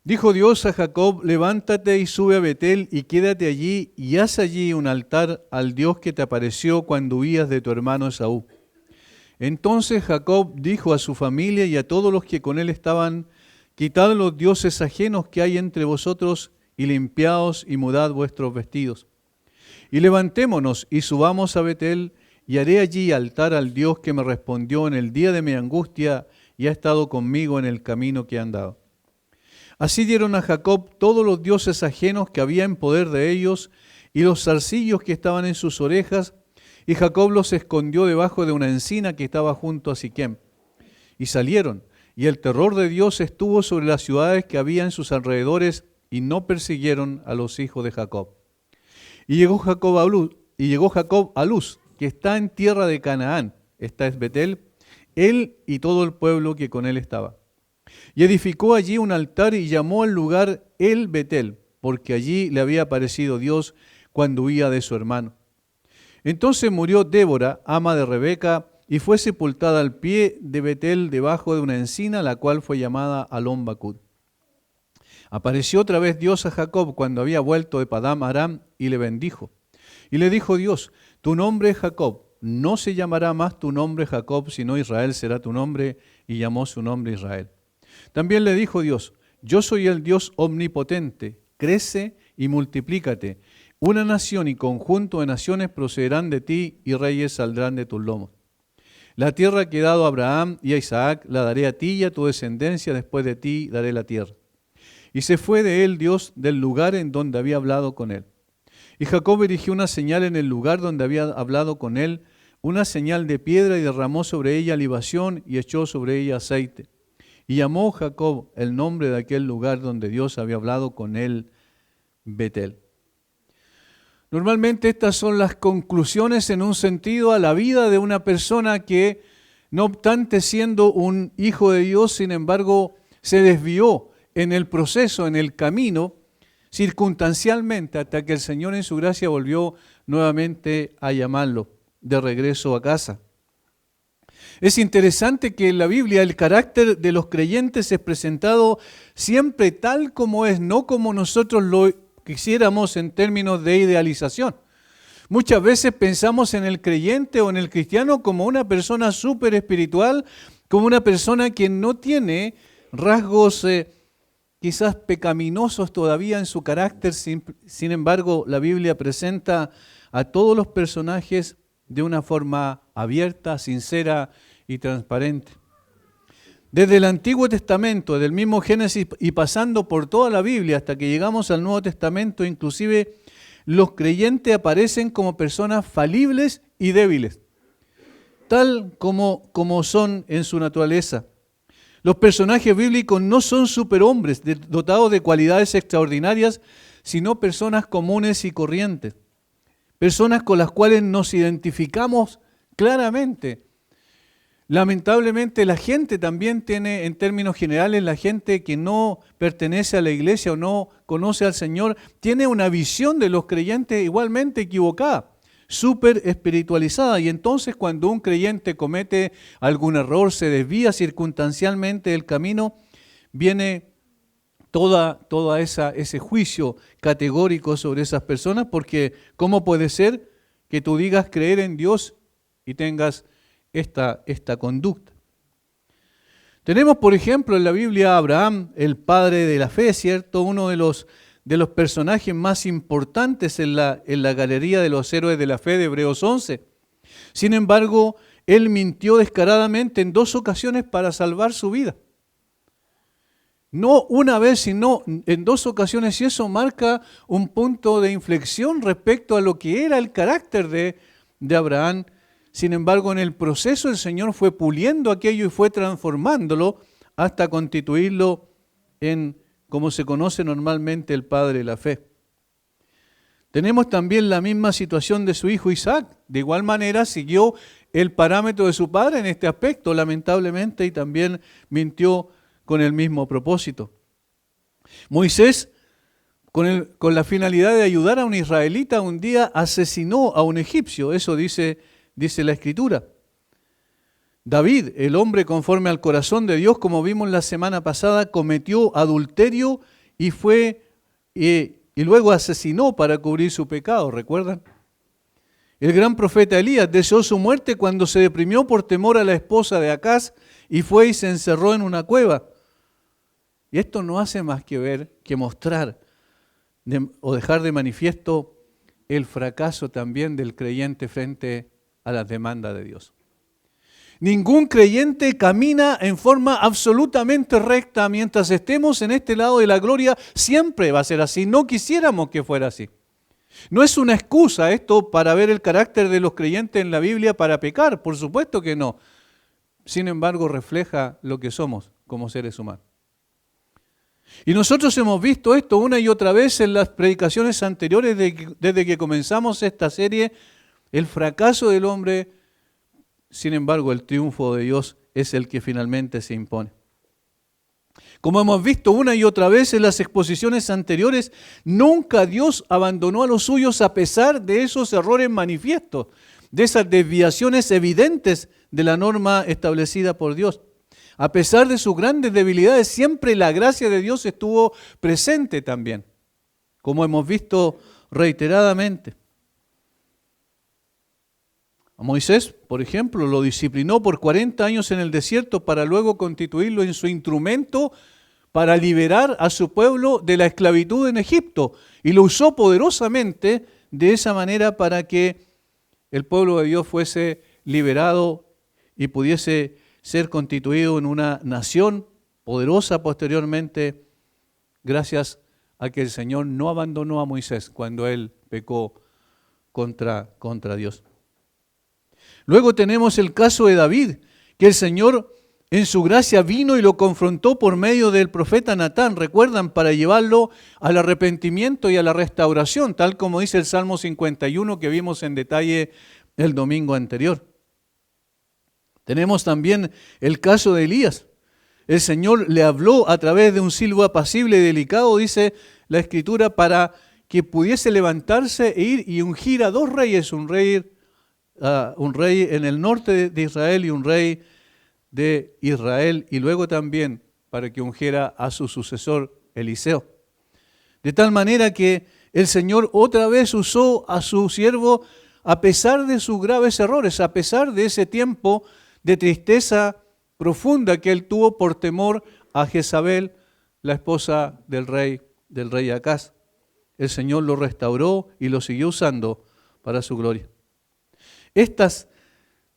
Dijo Dios a Jacob, levántate y sube a Betel y quédate allí y haz allí un altar al Dios que te apareció cuando huías de tu hermano Esaú. Entonces Jacob dijo a su familia y a todos los que con él estaban, quitad los dioses ajenos que hay entre vosotros y limpiaos y mudad vuestros vestidos. Y levantémonos y subamos a Betel y haré allí altar al Dios que me respondió en el día de mi angustia y ha estado conmigo en el camino que he andado. Así dieron a Jacob todos los dioses ajenos que había en poder de ellos y los zarcillos que estaban en sus orejas, y Jacob los escondió debajo de una encina que estaba junto a Siquem. Y salieron, y el terror de Dios estuvo sobre las ciudades que había en sus alrededores, y no persiguieron a los hijos de Jacob. Y llegó Jacob a Luz, que está en tierra de Canaán, esta es Betel, él y todo el pueblo que con él estaba. Y edificó allí un altar y llamó al lugar El Betel, porque allí le había aparecido Dios cuando huía de su hermano. Entonces murió Débora, ama de Rebeca, y fue sepultada al pie de Betel debajo de una encina, la cual fue llamada Alon Bacut. Apareció otra vez Dios a Jacob cuando había vuelto de Padam Aram y le bendijo. Y le dijo Dios, tu nombre es Jacob, no se llamará más tu nombre Jacob, sino Israel será tu nombre, y llamó su nombre Israel. También le dijo Dios, yo soy el Dios omnipotente, crece y multiplícate. Una nación y conjunto de naciones procederán de ti y reyes saldrán de tus lomos. La tierra que he dado a Abraham y a Isaac la daré a ti y a tu descendencia, después de ti daré la tierra. Y se fue de él Dios del lugar en donde había hablado con él. Y Jacob erigió una señal en el lugar donde había hablado con él, una señal de piedra, y derramó sobre ella libación y echó sobre ella aceite. Y llamó Jacob el nombre de aquel lugar donde Dios había hablado con él, Betel. Normalmente estas son las conclusiones en un sentido a la vida de una persona que, no obstante siendo un hijo de Dios, sin embargo, se desvió en el proceso, en el camino, circunstancialmente, hasta que el Señor en su gracia volvió nuevamente a llamarlo de regreso a casa. Es interesante que en la Biblia el carácter de los creyentes es presentado siempre tal como es, no como nosotros lo quisiéramos en términos de idealización. Muchas veces pensamos en el creyente o en el cristiano como una persona súper espiritual, como una persona que no tiene rasgos quizás pecaminosos todavía en su carácter. Sin embargo, la Biblia presenta a todos los personajes de una forma abierta, sincera y transparente. Desde el Antiguo Testamento, del mismo Génesis y pasando por toda la Biblia hasta que llegamos al Nuevo Testamento, inclusive los creyentes aparecen como personas falibles y débiles, tal como son en su naturaleza. Los personajes bíblicos no son superhombres dotados de cualidades extraordinarias, sino personas comunes y corrientes, personas con las cuales nos identificamos claramente. Lamentablemente la gente también tiene, en términos generales, la gente que no pertenece a la iglesia o no conoce al Señor, tiene una visión de los creyentes igualmente equivocada, súper espiritualizada. Y entonces cuando un creyente comete algún error, se desvía circunstancialmente del camino, viene toda ese juicio categórico sobre esas personas, porque ¿cómo puede ser que tú digas creer en Dios y tengas esta conducta? Tenemos, por ejemplo, en la Biblia a Abraham, el padre de la fe, ¿cierto? Uno de los personajes más importantes en la galería de los héroes de la fe de Hebreos 11. Sin embargo, él mintió descaradamente en 2 ocasiones para salvar su vida. No una vez, sino en 2 ocasiones, y eso marca un punto de inflexión respecto a lo que era el carácter de Abraham. Sin embargo, en el proceso el Señor fue puliendo aquello y fue transformándolo hasta constituirlo en, como se conoce normalmente, el padre de la fe. Tenemos también la misma situación de su hijo Isaac. De igual manera siguió el parámetro de su padre en este aspecto, lamentablemente, y también mintió con el mismo propósito. Moisés, con la finalidad de ayudar a un israelita, un día asesinó a un egipcio. Eso dice la Escritura. David, el hombre conforme al corazón de Dios, como vimos la semana pasada, cometió adulterio y luego asesinó para cubrir su pecado, ¿recuerdan? El gran profeta Elías deseó su muerte cuando se deprimió por temor a la esposa de Acaz y fue y se encerró en una cueva. Y esto no hace más que mostrar o dejar de manifiesto el fracaso también del creyente frente a las demandas de Dios. Ningún creyente camina en forma absolutamente recta mientras estemos en este lado de la gloria. Siempre va a ser así. No quisiéramos que fuera así. No es una excusa esto para ver el carácter de los creyentes en la Biblia para pecar. Por supuesto que no. Sin embargo, refleja lo que somos como seres humanos. Y nosotros hemos visto esto una y otra vez en las predicaciones anteriores desde que comenzamos esta serie. El fracaso del hombre. Sin embargo, el triunfo de Dios es el que finalmente se impone. Como hemos visto una y otra vez en las exposiciones anteriores, nunca Dios abandonó a los suyos a pesar de esos errores manifiestos, de esas desviaciones evidentes de la norma establecida por Dios. A pesar de sus grandes debilidades, siempre la gracia de Dios estuvo presente también, como hemos visto reiteradamente. A Moisés, por ejemplo, lo disciplinó por 40 años en el desierto para luego constituirlo en su instrumento para liberar a su pueblo de la esclavitud en Egipto. Y lo usó poderosamente de esa manera para que el pueblo de Dios fuese liberado y pudiese ser constituido en una nación poderosa posteriormente, gracias a que el Señor no abandonó a Moisés cuando él pecó contra Dios. Luego tenemos el caso de David, que el Señor en su gracia vino y lo confrontó por medio del profeta Natán, recuerdan, para llevarlo al arrepentimiento y a la restauración, tal como dice el Salmo 51 que vimos en detalle el domingo anterior. Tenemos también el caso de Elías. El Señor le habló a través de un silbo apacible y delicado, dice la Escritura, para que pudiese levantarse e ir y ungir a dos reyes, un rey en el norte de Israel y un rey de Israel, y luego también para que ungiera a su sucesor Eliseo. De tal manera que el Señor otra vez usó a su siervo a pesar de sus graves errores, a pesar de ese tiempo de tristeza profunda que él tuvo por temor a Jezabel, la esposa del rey Acaz. El Señor lo restauró y lo siguió usando para su gloria. Estas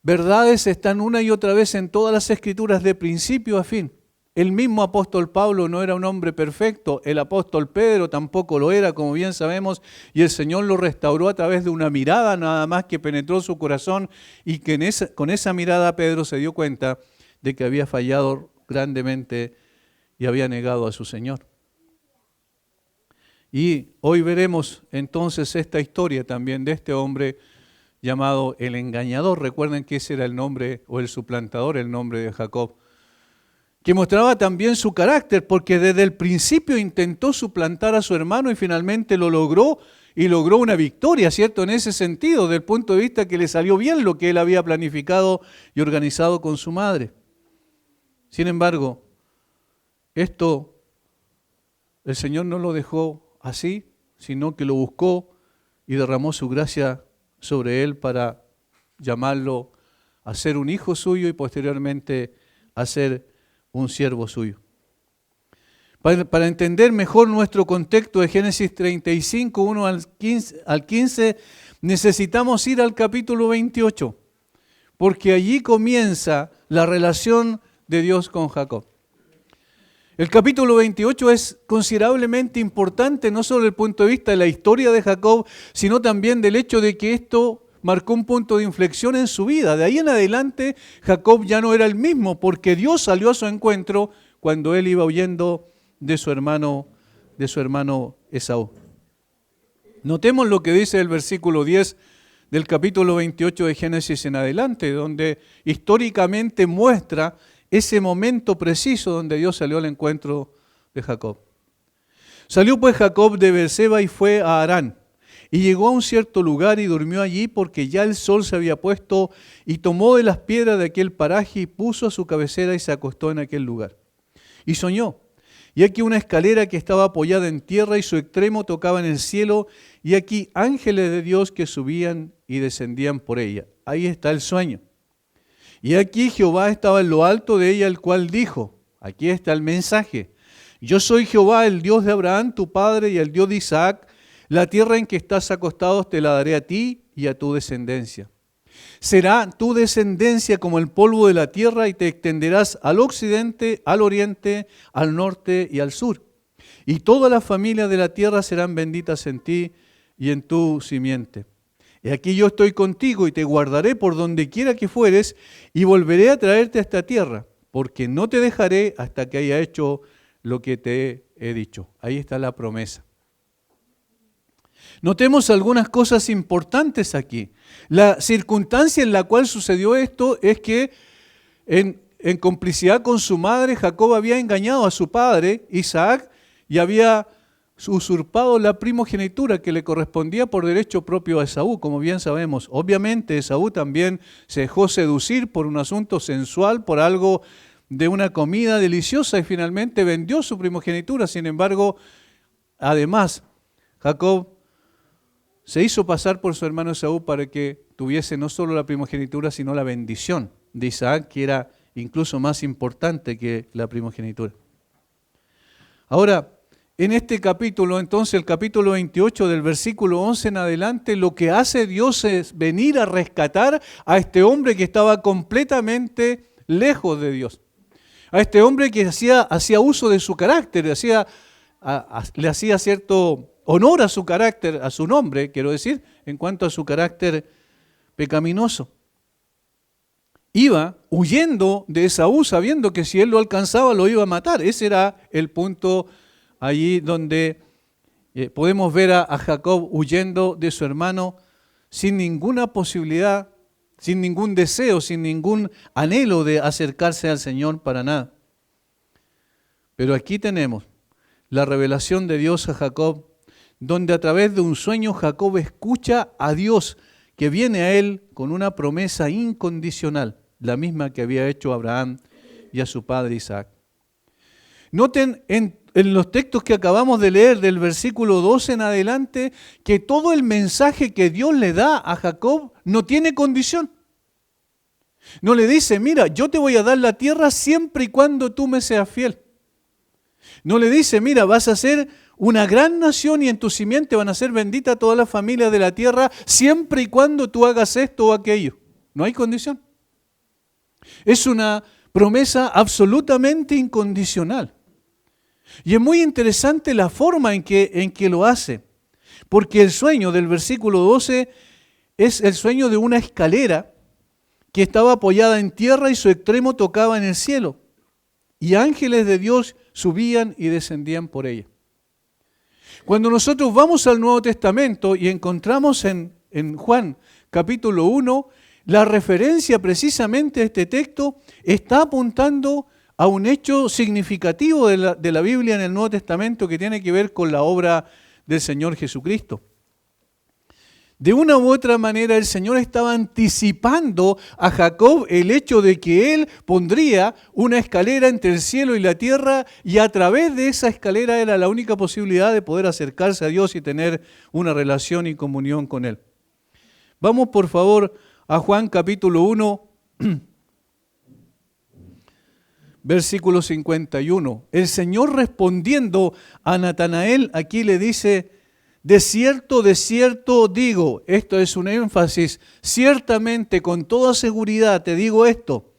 verdades están una y otra vez en todas las Escrituras de principio a fin. El mismo apóstol Pablo no era un hombre perfecto, el apóstol Pedro tampoco lo era, como bien sabemos, y el Señor lo restauró a través de una mirada nada más que penetró su corazón, y que con esa mirada Pedro se dio cuenta de que había fallado grandemente y había negado a su Señor. Y hoy veremos entonces esta historia también de este hombre llamado el engañador. Recuerden que ese era el nombre, o el suplantador, el nombre de Jacob, que mostraba también su carácter, porque desde el principio intentó suplantar a su hermano y finalmente lo logró, y logró una victoria, ¿cierto? En ese sentido, desde el punto de vista que le salió bien lo que él había planificado y organizado con su madre. Sin embargo, esto el Señor no lo dejó así, sino que lo buscó y derramó su gracia sobre él para llamarlo a ser un hijo suyo y posteriormente a ser un siervo suyo. Para entender mejor nuestro contexto de Génesis 35, 1 al 15, necesitamos ir al capítulo 28, porque allí comienza la relación de Dios con Jacob. El capítulo 28 es considerablemente importante, no solo desde el punto de vista de la historia de Jacob, sino también del hecho de que esto marcó un punto de inflexión en su vida. De ahí en adelante, Jacob ya no era el mismo, porque Dios salió a su encuentro cuando él iba huyendo de su hermano Esaú. Notemos lo que dice el versículo 10 del capítulo 28 de Génesis en adelante, donde históricamente muestra ese momento preciso donde Dios salió al encuentro de Jacob. Salió pues Jacob de Beerseba y fue a Harán. Y llegó a un cierto lugar y durmió allí porque ya el sol se había puesto, y tomó de las piedras de aquel paraje y puso a su cabecera y se acostó en aquel lugar. Y soñó. Y aquí una escalera que estaba apoyada en tierra y su extremo tocaba en el cielo, y aquí ángeles de Dios que subían y descendían por ella. Ahí está el sueño. Y aquí Jehová estaba en lo alto de ella, el cual dijo, aquí está el mensaje: yo soy Jehová, el Dios de Abraham, tu padre, y el Dios de Isaac. La tierra en que estás acostado te la daré a ti y a tu descendencia. Será tu descendencia como el polvo de la tierra, y te extenderás al occidente, al oriente, al norte y al sur. Y todas las familias de la tierra serán benditas en ti y en tu simiente. Y aquí yo estoy contigo y te guardaré por donde quiera que fueres, y volveré a traerte a esta tierra, porque no te dejaré hasta que haya hecho lo que te he dicho. Ahí está la promesa. Notemos algunas cosas importantes aquí. La circunstancia en la cual sucedió esto es que en complicidad con su madre, Jacob había engañado a su padre, Isaac, y había usurpado la primogenitura que le correspondía por derecho propio a Esaú, como bien sabemos. Obviamente Esaú también se dejó seducir por un asunto sensual, por algo de una comida deliciosa, y finalmente vendió su primogenitura. Sin embargo, además, Jacob se hizo pasar por su hermano Esaú para que tuviese no solo la primogenitura, sino la bendición de Isaac, que era incluso más importante que la primogenitura. Ahora, en este capítulo, entonces, el capítulo 28 del versículo 11 en adelante, lo que hace Dios es venir a rescatar a este hombre que estaba completamente lejos de Dios. A este hombre que hacía uso de su carácter, le hacía cierto honor a su carácter, a su nombre, quiero decir, en cuanto a su carácter pecaminoso. Iba huyendo de Esaú, sabiendo que si él lo alcanzaba lo iba a matar. Ese era el punto allí donde podemos ver a Jacob huyendo de su hermano sin ninguna posibilidad, sin ningún deseo, sin ningún anhelo de acercarse al Señor para nada. Pero aquí tenemos la revelación de Dios a Jacob, donde a través de un sueño Jacob escucha a Dios que viene a él con una promesa incondicional, la misma que había hecho a Abraham y a su padre Isaac. Noten en los textos que acabamos de leer del versículo 12 en adelante que todo el mensaje que Dios le da a Jacob no tiene condición. No le dice, mira, yo te voy a dar la tierra siempre y cuando tú me seas fiel. No le dice, mira, vas a ser una gran nación y en tu simiente van a ser benditas todas las familias de la tierra siempre y cuando tú hagas esto o aquello. No hay condición. Es una promesa absolutamente incondicional. Y es muy interesante la forma en que lo hace, porque el sueño del versículo 12 es el sueño de una escalera que estaba apoyada en tierra y su extremo tocaba en el cielo, y ángeles de Dios subían y descendían por ella. Cuando nosotros vamos al Nuevo Testamento y encontramos en Juan capítulo 1, la referencia precisamente a este texto está apuntando a un hecho significativo de la Biblia en el Nuevo Testamento que tiene que ver con la obra del Señor Jesucristo. De una u otra manera el Señor estaba anticipando a Jacob el hecho de que él pondría una escalera entre el cielo y la tierra, y a través de esa escalera era la única posibilidad de poder acercarse a Dios y tener una relación y comunión con Él. Vamos por favor a Juan capítulo 1, versículo 51. El Señor respondiendo a Natanael aquí le dice: de cierto digo, esto es un énfasis, ciertamente con toda seguridad te digo esto,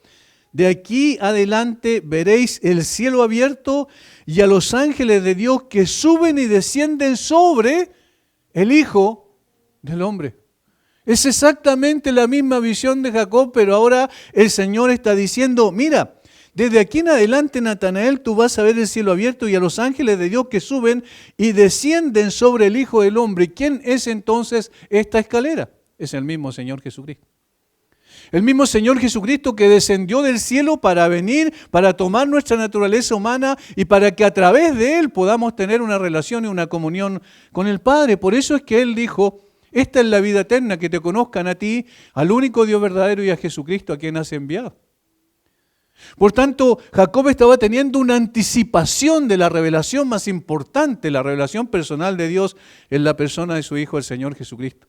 de aquí adelante veréis el cielo abierto y a los ángeles de Dios que suben y descienden sobre el Hijo del Hombre. Es exactamente la misma visión de Jacob, pero ahora el Señor está diciendo, mira, desde aquí en adelante, Natanael, tú vas a ver el cielo abierto y a los ángeles de Dios que suben y descienden sobre el Hijo del Hombre. ¿Quién es entonces esta escalera? Es el mismo Señor Jesucristo. El mismo Señor Jesucristo que descendió del cielo para venir, para tomar nuestra naturaleza humana y para que a través de Él podamos tener una relación y una comunión con el Padre. Por eso es que Él dijo, esta es la vida eterna, que te conozcan a ti, al único Dios verdadero y a Jesucristo a quien has enviado. Por tanto, Jacob estaba teniendo una anticipación de la revelación más importante, la revelación personal de Dios en la persona de su Hijo, el Señor Jesucristo,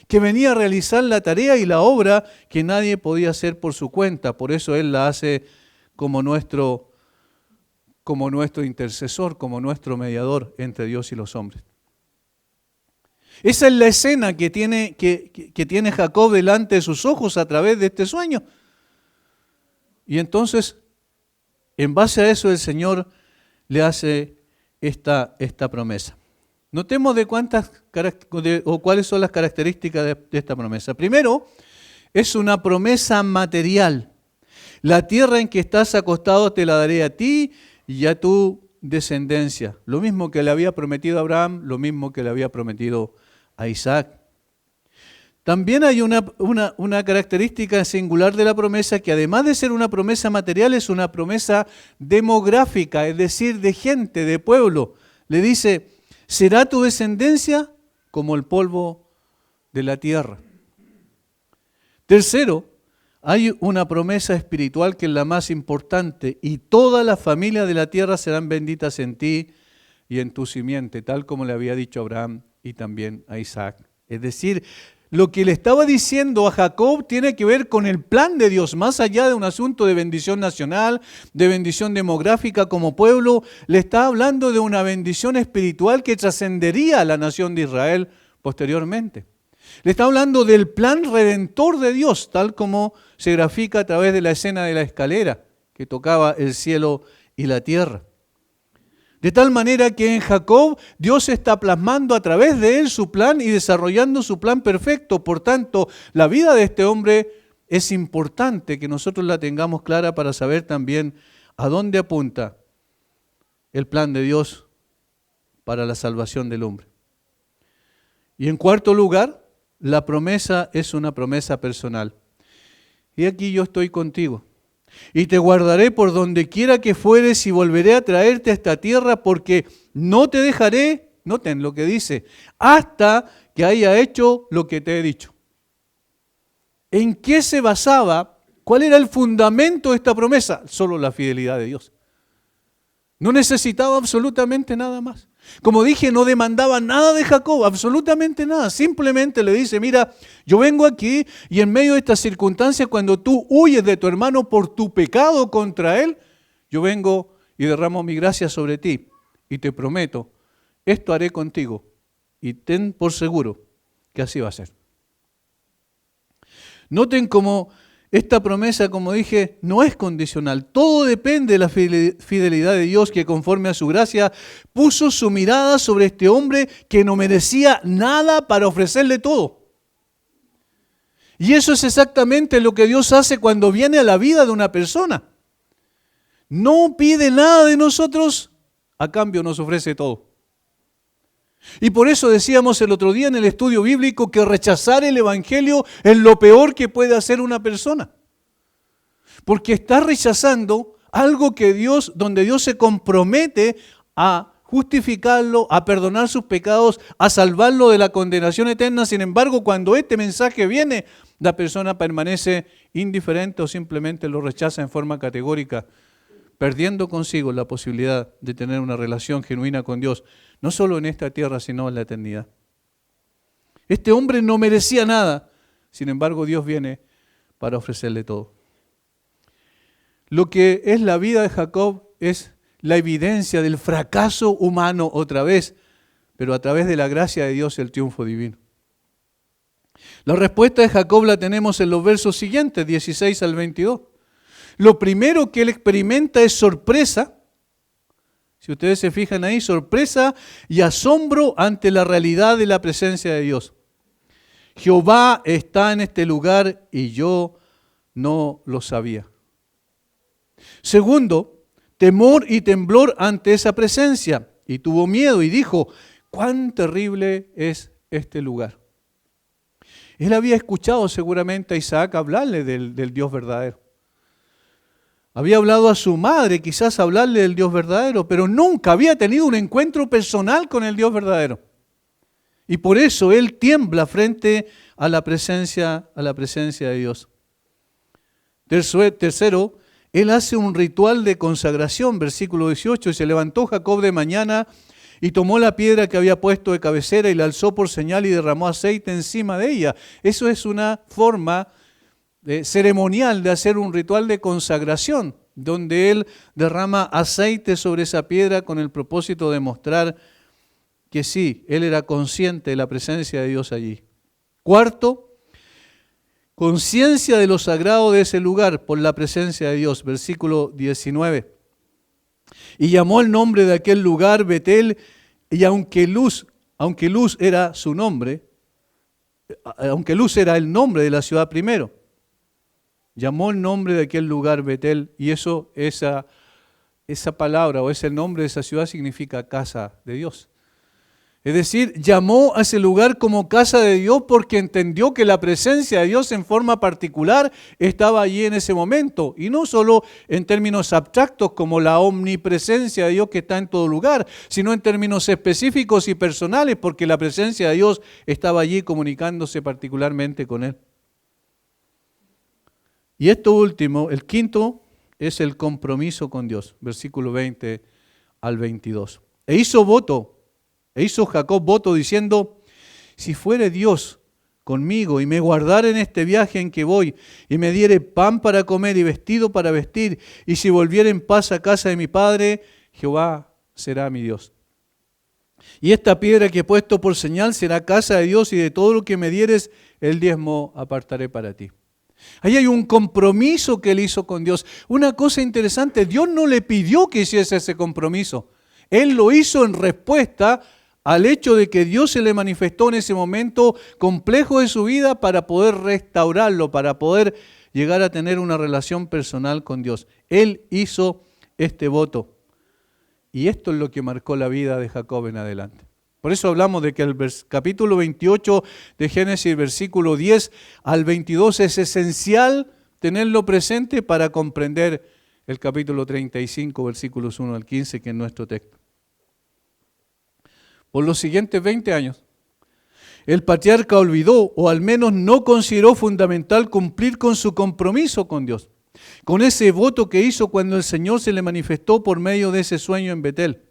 que venía a realizar la tarea y la obra que nadie podía hacer por su cuenta. Por eso Él la hace como nuestro intercesor, como nuestro mediador entre Dios y los hombres. Esa es la escena que tiene Jacob delante de sus ojos a través de este sueño. Y entonces, en base a eso, el Señor le hace esta promesa. Notemos cuáles son las características de esta promesa. Primero, es una promesa material. La tierra en que estás acostado te la daré a ti y a tu descendencia. Lo mismo que le había prometido a Abraham, lo mismo que le había prometido a Isaac. También hay una característica singular de la promesa, que además de ser una promesa material, es una promesa demográfica, es decir, de gente, de pueblo. Le dice, será tu descendencia como el polvo de la tierra. Tercero, hay una promesa espiritual que es la más importante, y todas las familias de la tierra serán benditas en ti y en tu simiente, tal como le había dicho a Abraham y también a Isaac. Es decir, lo que le estaba diciendo a Jacob tiene que ver con el plan de Dios, más allá de un asunto de bendición nacional, de bendición demográfica como pueblo. Le está hablando de una bendición espiritual que trascendería a la nación de Israel posteriormente. Le está hablando del plan redentor de Dios, tal como se grafica a través de la escena de la escalera que tocaba el cielo y la tierra. De tal manera que en Jacob Dios está plasmando a través de él su plan y desarrollando su plan perfecto. Por tanto, la vida de este hombre es importante que nosotros la tengamos clara para saber también a dónde apunta el plan de Dios para la salvación del hombre. Y en cuarto lugar, la promesa es una promesa personal. Y aquí yo estoy contigo. Y te guardaré por donde quiera que fueres y volveré a traerte a esta tierra, porque no te dejaré, noten lo que dice, hasta que haya hecho lo que te he dicho. ¿En qué se basaba? ¿Cuál era el fundamento de esta promesa? Solo la fidelidad de Dios. No necesitaba absolutamente nada más. Como dije, no demandaba nada de Jacob, absolutamente nada. Simplemente le dice, mira, yo vengo aquí y en medio de estas circunstancias, cuando tú huyes de tu hermano por tu pecado contra él, yo vengo y derramo mi gracia sobre ti y te prometo, esto haré contigo y ten por seguro que así va a ser. Noten cómo esta promesa, como dije, no es condicional. Todo depende de la fidelidad de Dios, que conforme a su gracia puso su mirada sobre este hombre que no merecía nada para ofrecerle todo. Y eso es exactamente lo que Dios hace cuando viene a la vida de una persona. No pide nada de nosotros, a cambio nos ofrece todo. Y por eso decíamos el otro día en el estudio bíblico que rechazar el evangelio es lo peor que puede hacer una persona. Porque está rechazando algo que donde Dios se compromete a justificarlo, a perdonar sus pecados, a salvarlo de la condenación eterna. Sin embargo, cuando este mensaje viene, la persona permanece indiferente o simplemente lo rechaza en forma categórica, perdiendo consigo la posibilidad de tener una relación genuina con Dios, no solo en esta tierra, sino en la eternidad. Este hombre no merecía nada, sin embargo Dios viene para ofrecerle todo. Lo que es la vida de Jacob es la evidencia del fracaso humano otra vez, pero a través de la gracia de Dios el triunfo divino. La respuesta de Jacob la tenemos en los versos siguientes, 16 al 22. Lo primero que él experimenta es sorpresa. Si ustedes se fijan ahí, sorpresa y asombro ante la realidad de la presencia de Dios. Jehová está en este lugar y yo no lo sabía. Segundo, temor y temblor ante esa presencia. Y tuvo miedo y dijo, cuán terrible es este lugar. Él había escuchado seguramente a Isaac hablarle del Dios verdadero. Había hablado a su madre, quizás hablarle del Dios verdadero, pero nunca había tenido un encuentro personal con el Dios verdadero. Y por eso él tiembla frente a la presencia de Dios. Tercero, él hace un ritual de consagración, versículo 18, y se levantó Jacob de mañana y tomó la piedra que había puesto de cabecera y la alzó por señal y derramó aceite encima de ella. Eso es una forma ceremonial de hacer un ritual de consagración, donde él derrama aceite sobre esa piedra con el propósito de mostrar que sí, él era consciente de la presencia de Dios allí. Cuarto, conciencia de lo sagrado de ese lugar por la presencia de Dios, versículo 19. Y llamó el nombre de aquel lugar Betel, y aunque Luz era su nombre, aunque Luz era el nombre de la ciudad primero, llamó el nombre de aquel lugar Betel, y esa palabra o ese nombre de esa ciudad significa casa de Dios. Es decir, llamó a ese lugar como casa de Dios porque entendió que la presencia de Dios en forma particular estaba allí en ese momento. Y no solo en términos abstractos como la omnipresencia de Dios que está en todo lugar, sino en términos específicos y personales porque la presencia de Dios estaba allí comunicándose particularmente con él. Y esto último, el quinto, es el compromiso con Dios. Versículo 20 al 22. E hizo Jacob voto diciendo, si fuere Dios conmigo y me guardare en este viaje en que voy y me diere pan para comer y vestido para vestir, y si volviere en paz a casa de mi padre, Jehová será mi Dios. Y esta piedra que he puesto por señal será casa de Dios, y de todo lo que me dieres, el diezmo apartaré para ti. Ahí hay un compromiso que él hizo con Dios. Una cosa interesante, Dios no le pidió que hiciese ese compromiso. Él lo hizo en respuesta al hecho de que Dios se le manifestó en ese momento complejo de su vida para poder restaurarlo, para poder llegar a tener una relación personal con Dios. Él hizo este voto. Y esto es lo que marcó la vida de Jacob en adelante. Por eso hablamos de que el capítulo 28 de Génesis, versículo 10 al 22, es esencial tenerlo presente para comprender el capítulo 35, versículos 1 al 15, que es nuestro texto. Por los siguientes 20 años, el patriarca olvidó, o al menos no consideró fundamental cumplir con su compromiso con Dios, con ese voto que hizo cuando el Señor se le manifestó por medio de ese sueño en Betel.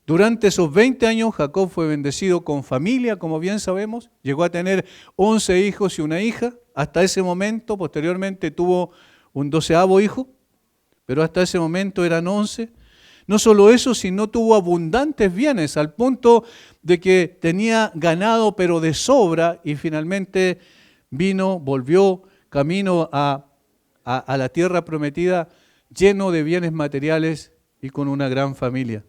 Durante esos 20 años, Jacob fue bendecido con familia, como bien sabemos. Llegó a tener 11 hijos y una hija. Hasta ese momento, posteriormente tuvo un 12º hijo, pero hasta ese momento eran 11. No solo eso, sino tuvo abundantes bienes, al punto de que tenía ganado, pero de sobra, y finalmente volvió camino a la tierra prometida, lleno de bienes materiales y con una gran familia.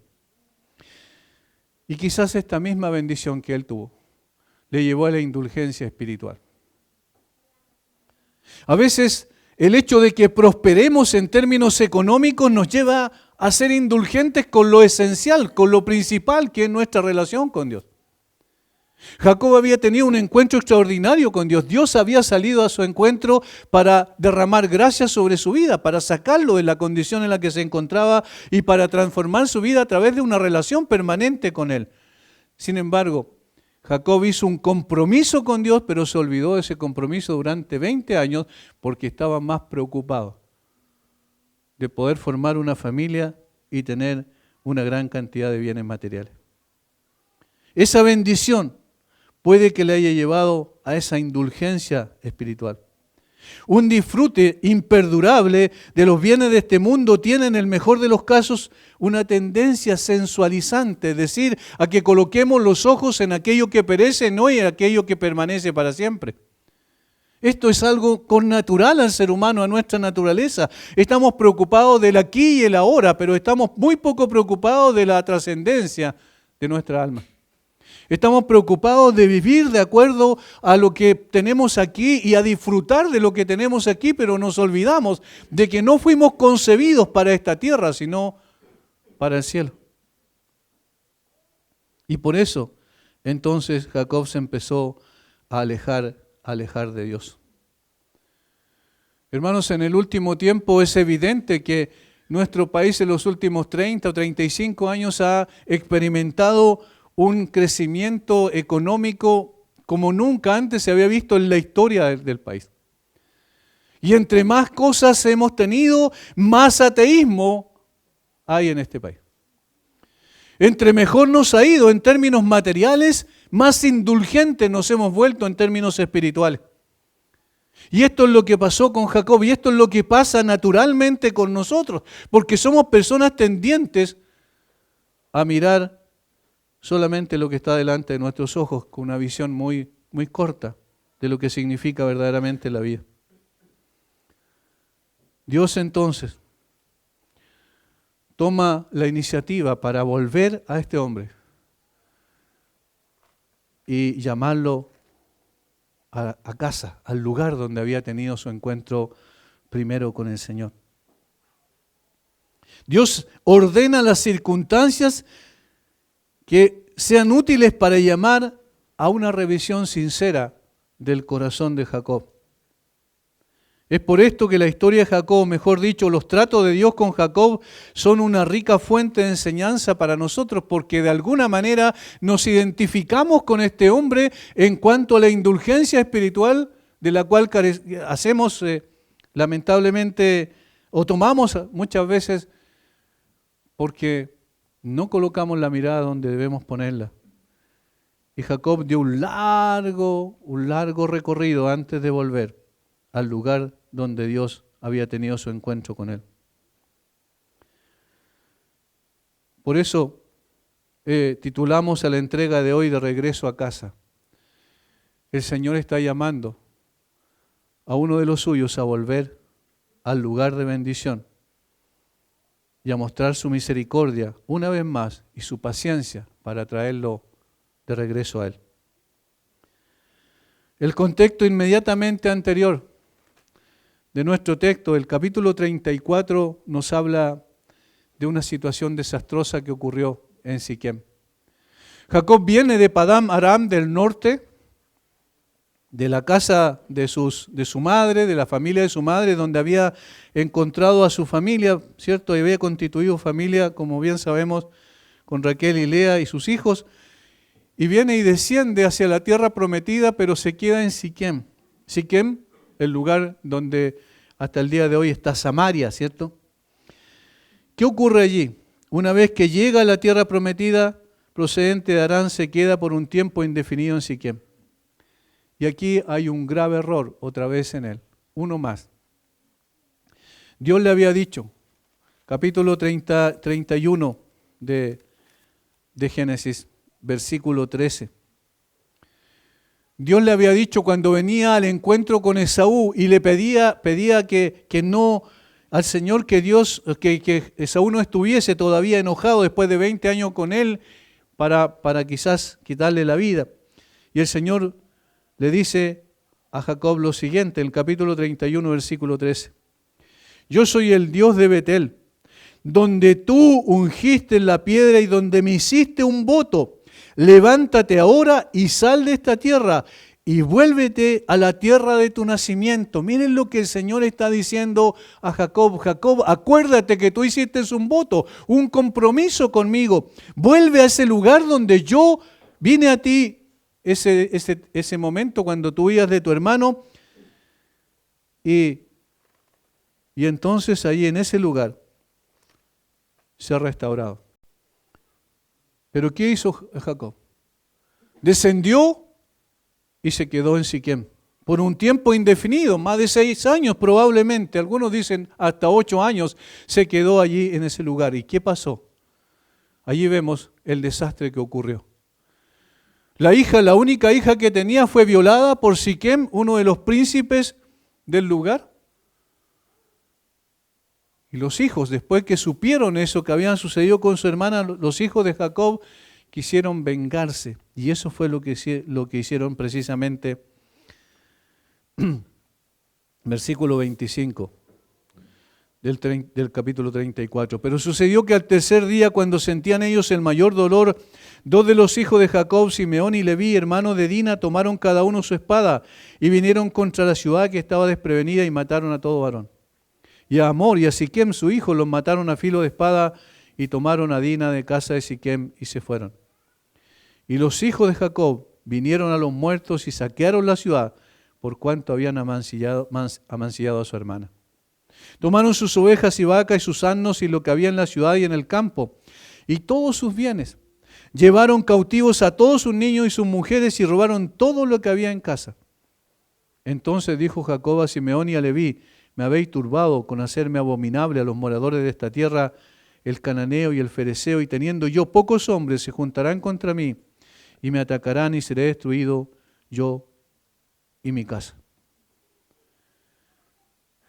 Y quizás esta misma bendición que él tuvo le llevó a la indulgencia espiritual. A veces el hecho de que prosperemos en términos económicos nos lleva a ser indulgentes con lo esencial, con lo principal, que es nuestra relación con Dios. Jacob había tenido un encuentro extraordinario con Dios. Dios había salido a su encuentro para derramar gracia sobre su vida, para sacarlo de la condición en la que se encontraba y para transformar su vida a través de una relación permanente con Él. Sin embargo, Jacob hizo un compromiso con Dios, pero se olvidó de ese compromiso durante 20 años porque estaba más preocupado de poder formar una familia y tener una gran cantidad de bienes materiales. Esa bendición puede que le haya llevado a esa indulgencia espiritual. Un disfrute imperdurable de los bienes de este mundo tiene en el mejor de los casos una tendencia sensualizante, es decir, a que coloquemos los ojos en aquello que perece, no en aquello que permanece para siempre. Esto es algo connatural al ser humano, a nuestra naturaleza. Estamos preocupados del aquí y el ahora, pero estamos muy poco preocupados de la trascendencia de nuestra alma. Estamos preocupados de vivir de acuerdo a lo que tenemos aquí y a disfrutar de lo que tenemos aquí, pero nos olvidamos de que no fuimos concebidos para esta tierra, sino para el cielo. Y por eso, entonces, Jacob se empezó a alejar alejar de Dios. Hermanos, en el último tiempo es evidente que nuestro país en los últimos 30 o 35 años ha experimentado un crecimiento económico como nunca antes se había visto en la historia del país. Y entre más cosas hemos tenido, más ateísmo hay en este país. Entre mejor nos ha ido en términos materiales, más indulgentes nos hemos vuelto en términos espirituales. Y esto es lo que pasó con Jacob, y esto es lo que pasa naturalmente con nosotros, porque somos personas tendientes a mirar solamente lo que está delante de nuestros ojos, con una visión muy, muy corta de lo que significa verdaderamente la vida. Dios entonces toma la iniciativa para volver a este hombre y llamarlo a casa, al lugar donde había tenido su encuentro primero con el Señor. Dios ordena las circunstancias que sean útiles para llamar a una revisión sincera del corazón de Jacob. Es por esto que la historia de Jacob, mejor dicho, los tratos de Dios con Jacob son una rica fuente de enseñanza para nosotros, porque de alguna manera nos identificamos con este hombre en cuanto a la indulgencia espiritual de la cual hacemos lamentablemente o tomamos muchas veces porque no colocamos la mirada donde debemos ponerla. Y Jacob dio un largo recorrido antes de volver al lugar donde Dios había tenido su encuentro con él. Por eso titulamos a la entrega de hoy de Regreso a casa. El Señor está llamando a uno de los suyos a volver al lugar de bendición y a mostrar su misericordia una vez más y su paciencia para traerlo de regreso a Él. El contexto inmediatamente anterior de nuestro texto, el capítulo 34, nos habla de una situación desastrosa que ocurrió en Siquem. Jacob viene de Padán Aram del norte, de la casa de su madre, de la familia de su madre, donde había encontrado a su familia, ¿cierto? Y había constituido familia, como bien sabemos, con Raquel y Lea y sus hijos, y viene y desciende hacia la tierra prometida, pero se queda en Siquem. Siquem, el lugar donde hasta el día de hoy está Samaria, ¿cierto? ¿Qué ocurre allí? Una vez que llega a la tierra prometida, procedente de Harán, se queda por un tiempo indefinido en Siquem. Y aquí hay un grave error, otra vez en él, uno más. Dios le había dicho, capítulo 31 de Génesis, versículo 13. Dios le había dicho cuando venía al encuentro con Esaú y le pedía que no, al Señor que Esaú no estuviese todavía enojado después de 20 años con él para quizás quitarle la vida. Y el Señor le dice a Jacob lo siguiente, en el capítulo 31, versículo 13. Yo soy el Dios de Betel, donde tú ungiste la piedra y donde me hiciste un voto. Levántate ahora y sal de esta tierra y vuélvete a la tierra de tu nacimiento. Miren lo que el Señor está diciendo a Jacob. Jacob, acuérdate que tú hiciste un voto, un compromiso conmigo. Vuelve a ese lugar donde yo vine a ti ese momento cuando tú huías de tu hermano. Y entonces ahí en ese lugar se ha restaurado. Pero ¿qué hizo Jacob? Descendió y se quedó en Siquem por un tiempo indefinido, más de 6 años probablemente, algunos dicen hasta 8 años, se quedó allí en ese lugar. ¿Y qué pasó? Allí vemos el desastre que ocurrió. La única hija que tenía fue violada por Siquem, uno de los príncipes del lugar. Y los hijos, después que supieron eso que había sucedido con su hermana, los hijos de Jacob quisieron vengarse. Y eso fue lo que hicieron precisamente. Versículo 25 del capítulo 34. Pero sucedió que al tercer día, cuando sentían ellos el mayor dolor, Dos de los hijos de Jacob, Simeón y Leví, hermanos de Dina, tomaron cada uno su espada y vinieron contra la ciudad que estaba desprevenida y mataron a todo varón. Y a Amor y a Siquem, su hijo, los mataron a filo de espada y tomaron a Dina de casa de Siquem y se fueron. Y los hijos de Jacob vinieron a los muertos y saquearon la ciudad por cuanto habían amancillado a su hermana. Tomaron sus ovejas y vacas y sus asnos y lo que había en la ciudad y en el campo y todos sus bienes. Llevaron cautivos a todos sus niños y sus mujeres y robaron todo lo que había en casa. Entonces dijo Jacob a Simeón y a Leví: me habéis turbado con hacerme abominable a los moradores de esta tierra, el cananeo y el fereceo, y teniendo yo pocos hombres se juntarán contra mí y me atacarán y seré destruido yo y mi casa.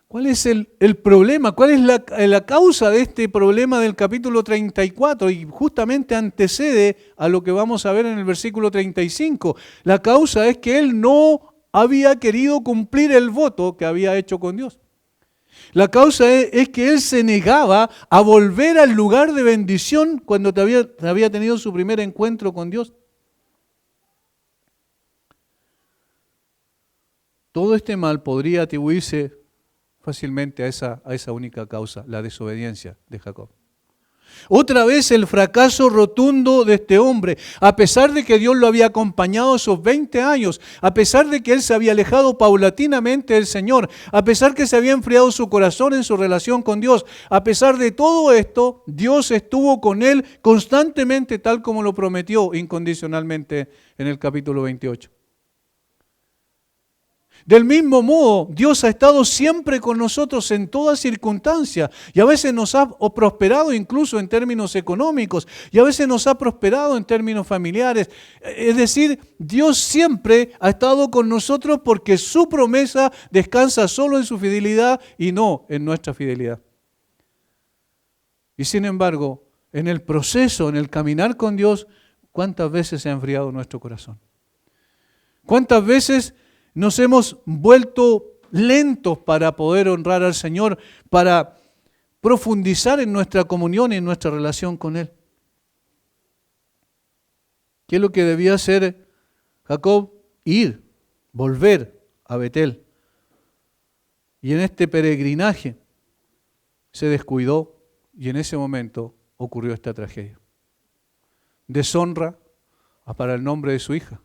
¿Cuál es el problema? ¿Cuál es la causa de este problema del capítulo 34? Y justamente antecede a lo que vamos a ver en el versículo 35. La causa es que él no había querido cumplir el voto que había hecho con Dios. La causa es que él se negaba a volver al lugar de bendición cuando había tenido su primer encuentro con Dios. Todo este mal podría atribuirse fácilmente a esa única causa, la desobediencia de Jacob. Otra vez el fracaso rotundo de este hombre, a pesar de que Dios lo había acompañado esos 20 años, a pesar de que él se había alejado paulatinamente del Señor, a pesar que se había enfriado su corazón en su relación con Dios, a pesar de todo esto, Dios estuvo con él constantemente tal como lo prometió incondicionalmente en el capítulo 28. Del mismo modo, Dios ha estado siempre con nosotros en toda circunstancia y a veces nos ha prosperado incluso en términos económicos y a veces nos ha prosperado en términos familiares. Es decir, Dios siempre ha estado con nosotros porque su promesa descansa solo en su fidelidad y no en nuestra fidelidad. Y sin embargo, en el proceso, en el caminar con Dios, ¿cuántas veces se ha enfriado nuestro corazón? ¿Cuántas veces nos hemos vuelto lentos para poder honrar al Señor, para profundizar en nuestra comunión y en nuestra relación con Él? ¿Qué es lo que debía hacer Jacob? Ir, volver a Betel. Y en este peregrinaje se descuidó y en ese momento ocurrió esta tragedia. Deshonra para el nombre de su hija.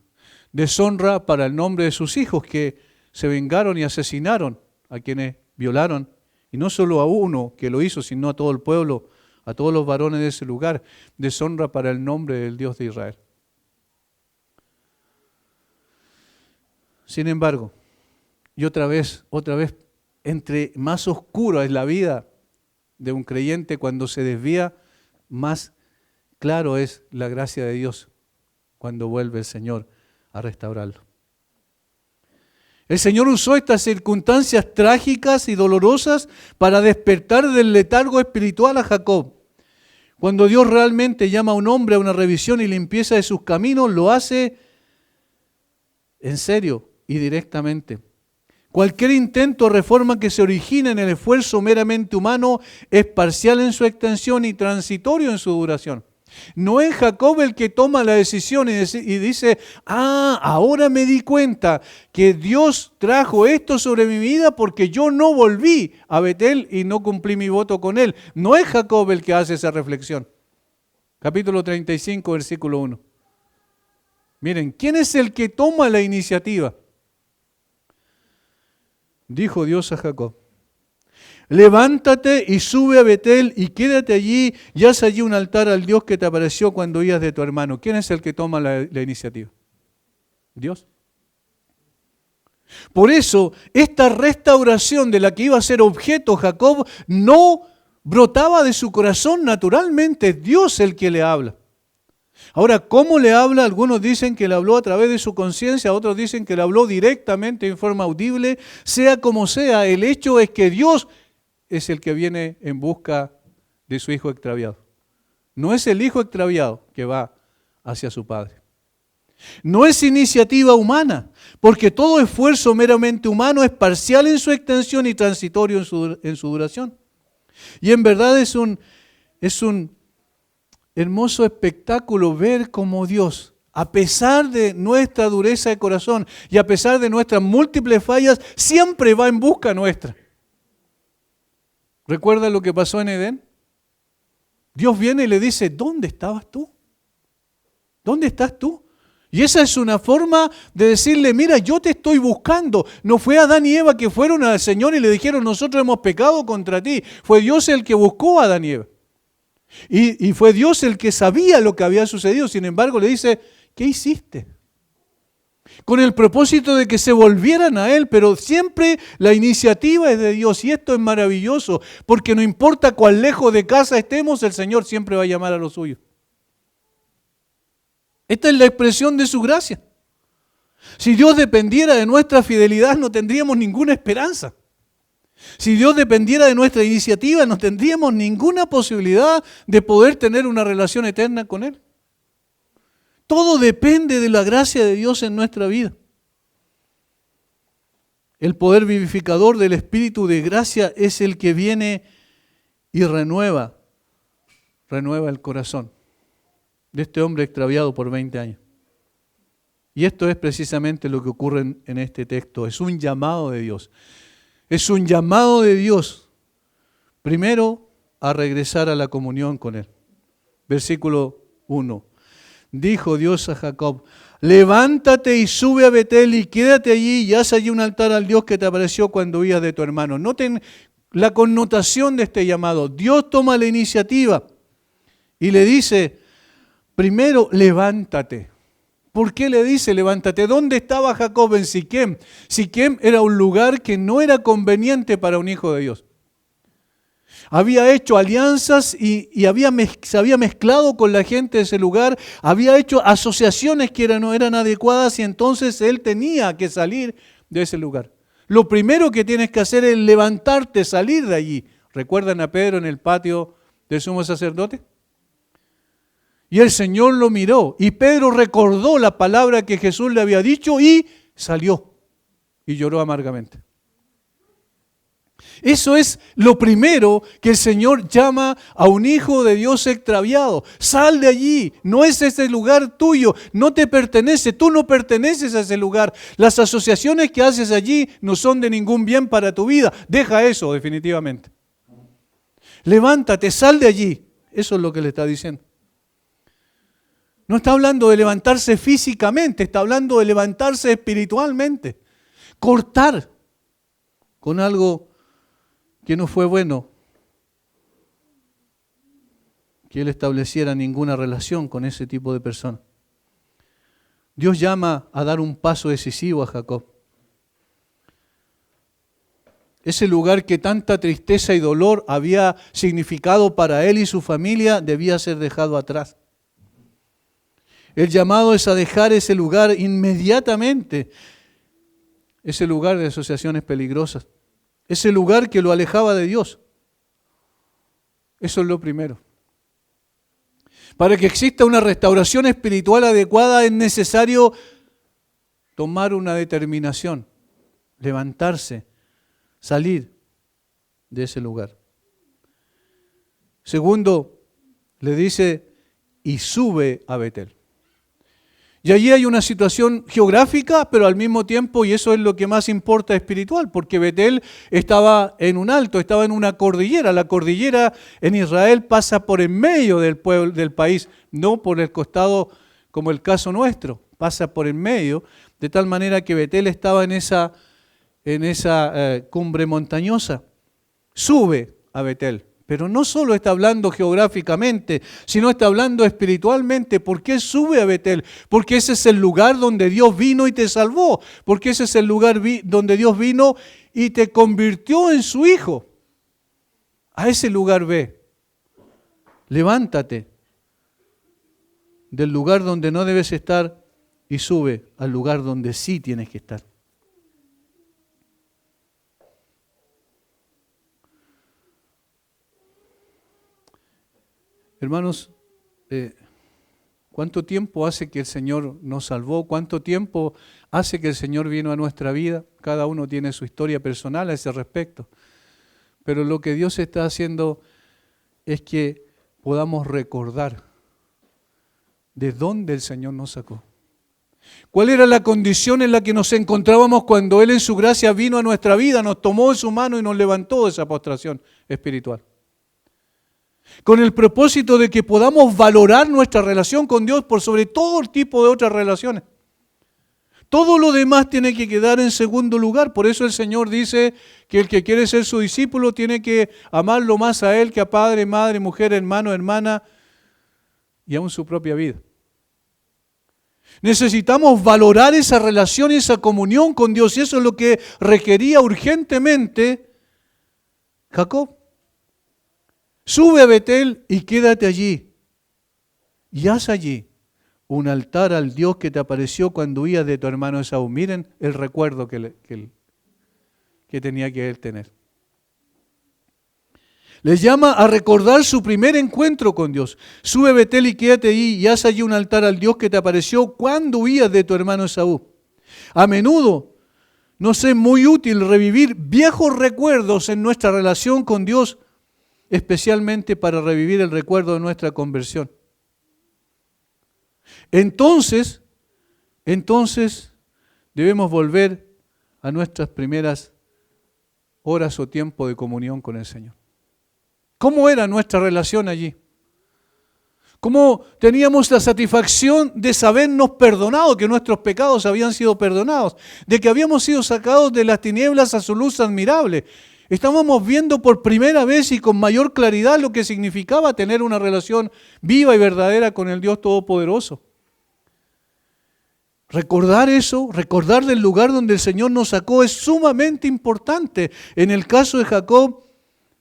Deshonra para el nombre de sus hijos que se vengaron y asesinaron a quienes violaron. Y no solo a uno que lo hizo, sino a todo el pueblo, a todos los varones de ese lugar. Deshonra para el nombre del Dios de Israel. Sin embargo, y otra vez, entre más oscura es la vida de un creyente cuando se desvía, más claro es la gracia de Dios cuando vuelve el Señor a restaurarlo. El Señor usó estas circunstancias trágicas y dolorosas para despertar del letargo espiritual a Jacob. Cuando Dios realmente llama a un hombre a una revisión y limpieza de sus caminos, lo hace en serio y directamente. Cualquier intento o reforma que se origine en el esfuerzo meramente humano es parcial en su extensión y transitorio en su duración. No es Jacob el que toma la decisión y dice, ahora me di cuenta que Dios trajo esto sobre mi vida porque yo no volví a Betel y no cumplí mi voto con él. No es Jacob el que hace esa reflexión. Capítulo 35, versículo 1. Miren, ¿quién es el que toma la iniciativa? Dijo Dios a Jacob: levántate y sube a Betel y quédate allí y haz allí un altar al Dios que te apareció cuando huías de tu hermano. ¿Quién es el que toma la iniciativa? Dios. Por eso, esta restauración de la que iba a ser objeto Jacob no brotaba de su corazón naturalmente. Es Dios el que le habla. Ahora, ¿cómo le habla? Algunos dicen que le habló a través de su conciencia, otros dicen que le habló directamente en forma audible. Sea como sea, el hecho es que Dios es el que viene en busca de su hijo extraviado. No es el hijo extraviado que va hacia su padre. No es iniciativa humana, porque todo esfuerzo meramente humano es parcial en su extensión y transitorio en su duración. Y en verdad es un hermoso espectáculo ver cómo Dios, a pesar de nuestra dureza de corazón y a pesar de nuestras múltiples fallas, siempre va en busca nuestra. ¿Recuerda lo que pasó en Edén? Dios viene y le dice, ¿dónde estabas tú? ¿Dónde estás tú? Y esa es una forma de decirle, mira, yo te estoy buscando. No fue Adán y Eva que fueron al Señor y le dijeron, nosotros hemos pecado contra ti. Fue Dios el que buscó a Adán y Eva. Y fue Dios el que sabía lo que había sucedido. Sin embargo, le dice, ¿qué hiciste? Con el propósito de que se volvieran a Él, pero siempre la iniciativa es de Dios. Y esto es maravilloso, porque no importa cuán lejos de casa estemos, el Señor siempre va a llamar a los suyos. Esta es la expresión de su gracia. Si Dios dependiera de nuestra fidelidad, no tendríamos ninguna esperanza. Si Dios dependiera de nuestra iniciativa, no tendríamos ninguna posibilidad de poder tener una relación eterna con Él. Todo depende de la gracia de Dios en nuestra vida. El poder vivificador del Espíritu de gracia es el que viene y renueva el corazón de este hombre extraviado por 20 años. Y esto es precisamente lo que ocurre en este texto. Es un llamado de Dios. Es un llamado de Dios, primero, a regresar a la comunión con Él. Versículo 1. Dijo Dios a Jacob, levántate y sube a Betel y quédate allí y haz allí un altar al Dios que te apareció cuando huías de tu hermano. Noten la connotación de este llamado. Dios toma la iniciativa y le dice, primero, levántate. ¿Por qué le dice levántate? ¿Dónde estaba Jacob? En Siquem. Siquem era un lugar que no era conveniente para un hijo de Dios. Había hecho alianzas y se había mezclado con la gente de ese lugar, había hecho asociaciones que no eran adecuadas y entonces él tenía que salir de ese lugar. Lo primero que tienes que hacer es levantarte, salir de allí. ¿Recuerdan a Pedro en el patio del sumo sacerdote? Y el Señor lo miró y Pedro recordó la palabra que Jesús le había dicho y salió y lloró amargamente. Eso es lo primero que el Señor llama a un hijo de Dios extraviado. Sal de allí, no es ese lugar tuyo, no te pertenece, tú no perteneces a ese lugar. Las asociaciones que haces allí no son de ningún bien para tu vida. Deja eso definitivamente. Levántate, sal de allí. Eso es lo que le está diciendo. No está hablando de levantarse físicamente, está hablando de levantarse espiritualmente. Cortar con algo que no fue bueno que él estableciera ninguna relación con ese tipo de persona. Dios llama a dar un paso decisivo a Jacob. Ese lugar que tanta tristeza y dolor había significado para él y su familia debía ser dejado atrás. El llamado es a dejar ese lugar inmediatamente, ese lugar de asociaciones peligrosas, ese lugar que lo alejaba de Dios. Eso es lo primero. Para que exista una restauración espiritual adecuada es necesario tomar una determinación, levantarse, salir de ese lugar. Segundo, le dice, y sube a Betel. Y allí hay una situación geográfica, pero al mismo tiempo, y eso es lo que más importa espiritual, porque Betel estaba en un alto, estaba en una cordillera. La cordillera en Israel pasa por en medio del pueblo, del país, no por el costado como el caso nuestro, pasa por en medio, de tal manera que Betel estaba en esa cumbre montañosa. Sube a Betel. Pero no solo está hablando geográficamente, sino está hablando espiritualmente. ¿Por qué sube a Betel? Porque ese es el lugar donde Dios vino y te salvó. Porque ese es el lugar donde Dios vino y te convirtió en su hijo. A ese lugar ve. Levántate del lugar donde no debes estar y sube al lugar donde sí tienes que estar. Hermanos, ¿cuánto tiempo hace que el Señor nos salvó? ¿Cuánto tiempo hace que el Señor vino a nuestra vida? Cada uno tiene su historia personal a ese respecto. Pero lo que Dios está haciendo es que podamos recordar de dónde el Señor nos sacó. ¿Cuál era la condición en la que nos encontrábamos cuando Él en su gracia vino a nuestra vida, nos tomó en su mano y nos levantó de esa postración espiritual? Con el propósito de que podamos valorar nuestra relación con Dios por sobre todo el tipo de otras relaciones. Todo lo demás tiene que quedar en segundo lugar. Por eso el Señor dice que el que quiere ser su discípulo tiene que amarlo más a Él que a padre, madre, mujer, hermano, hermana y aún su propia vida. Necesitamos valorar esa relación y esa comunión con Dios, y eso es lo que requería urgentemente Jacob. Sube a Betel y quédate allí, y haz allí un altar al Dios que te apareció cuando huías de tu hermano Esaú. Miren el recuerdo que tenía que él tener. Les llama a recordar su primer encuentro con Dios. Sube a Betel y quédate allí y haz allí un altar al Dios que te apareció cuando huías de tu hermano Esaú. A menudo nos es muy útil revivir viejos recuerdos en nuestra relación con Dios, especialmente para revivir el recuerdo de nuestra conversión. Entonces debemos volver a nuestras primeras horas o tiempo de comunión con el Señor. ¿Cómo era nuestra relación allí? ¿Cómo teníamos la satisfacción de sabernos perdonados, que nuestros pecados habían sido perdonados, de que habíamos sido sacados de las tinieblas a su luz admirable? Estábamos viendo por primera vez y con mayor claridad lo que significaba tener una relación viva y verdadera con el Dios Todopoderoso. Recordar eso, recordar del lugar donde el Señor nos sacó es sumamente importante. En el caso de Jacob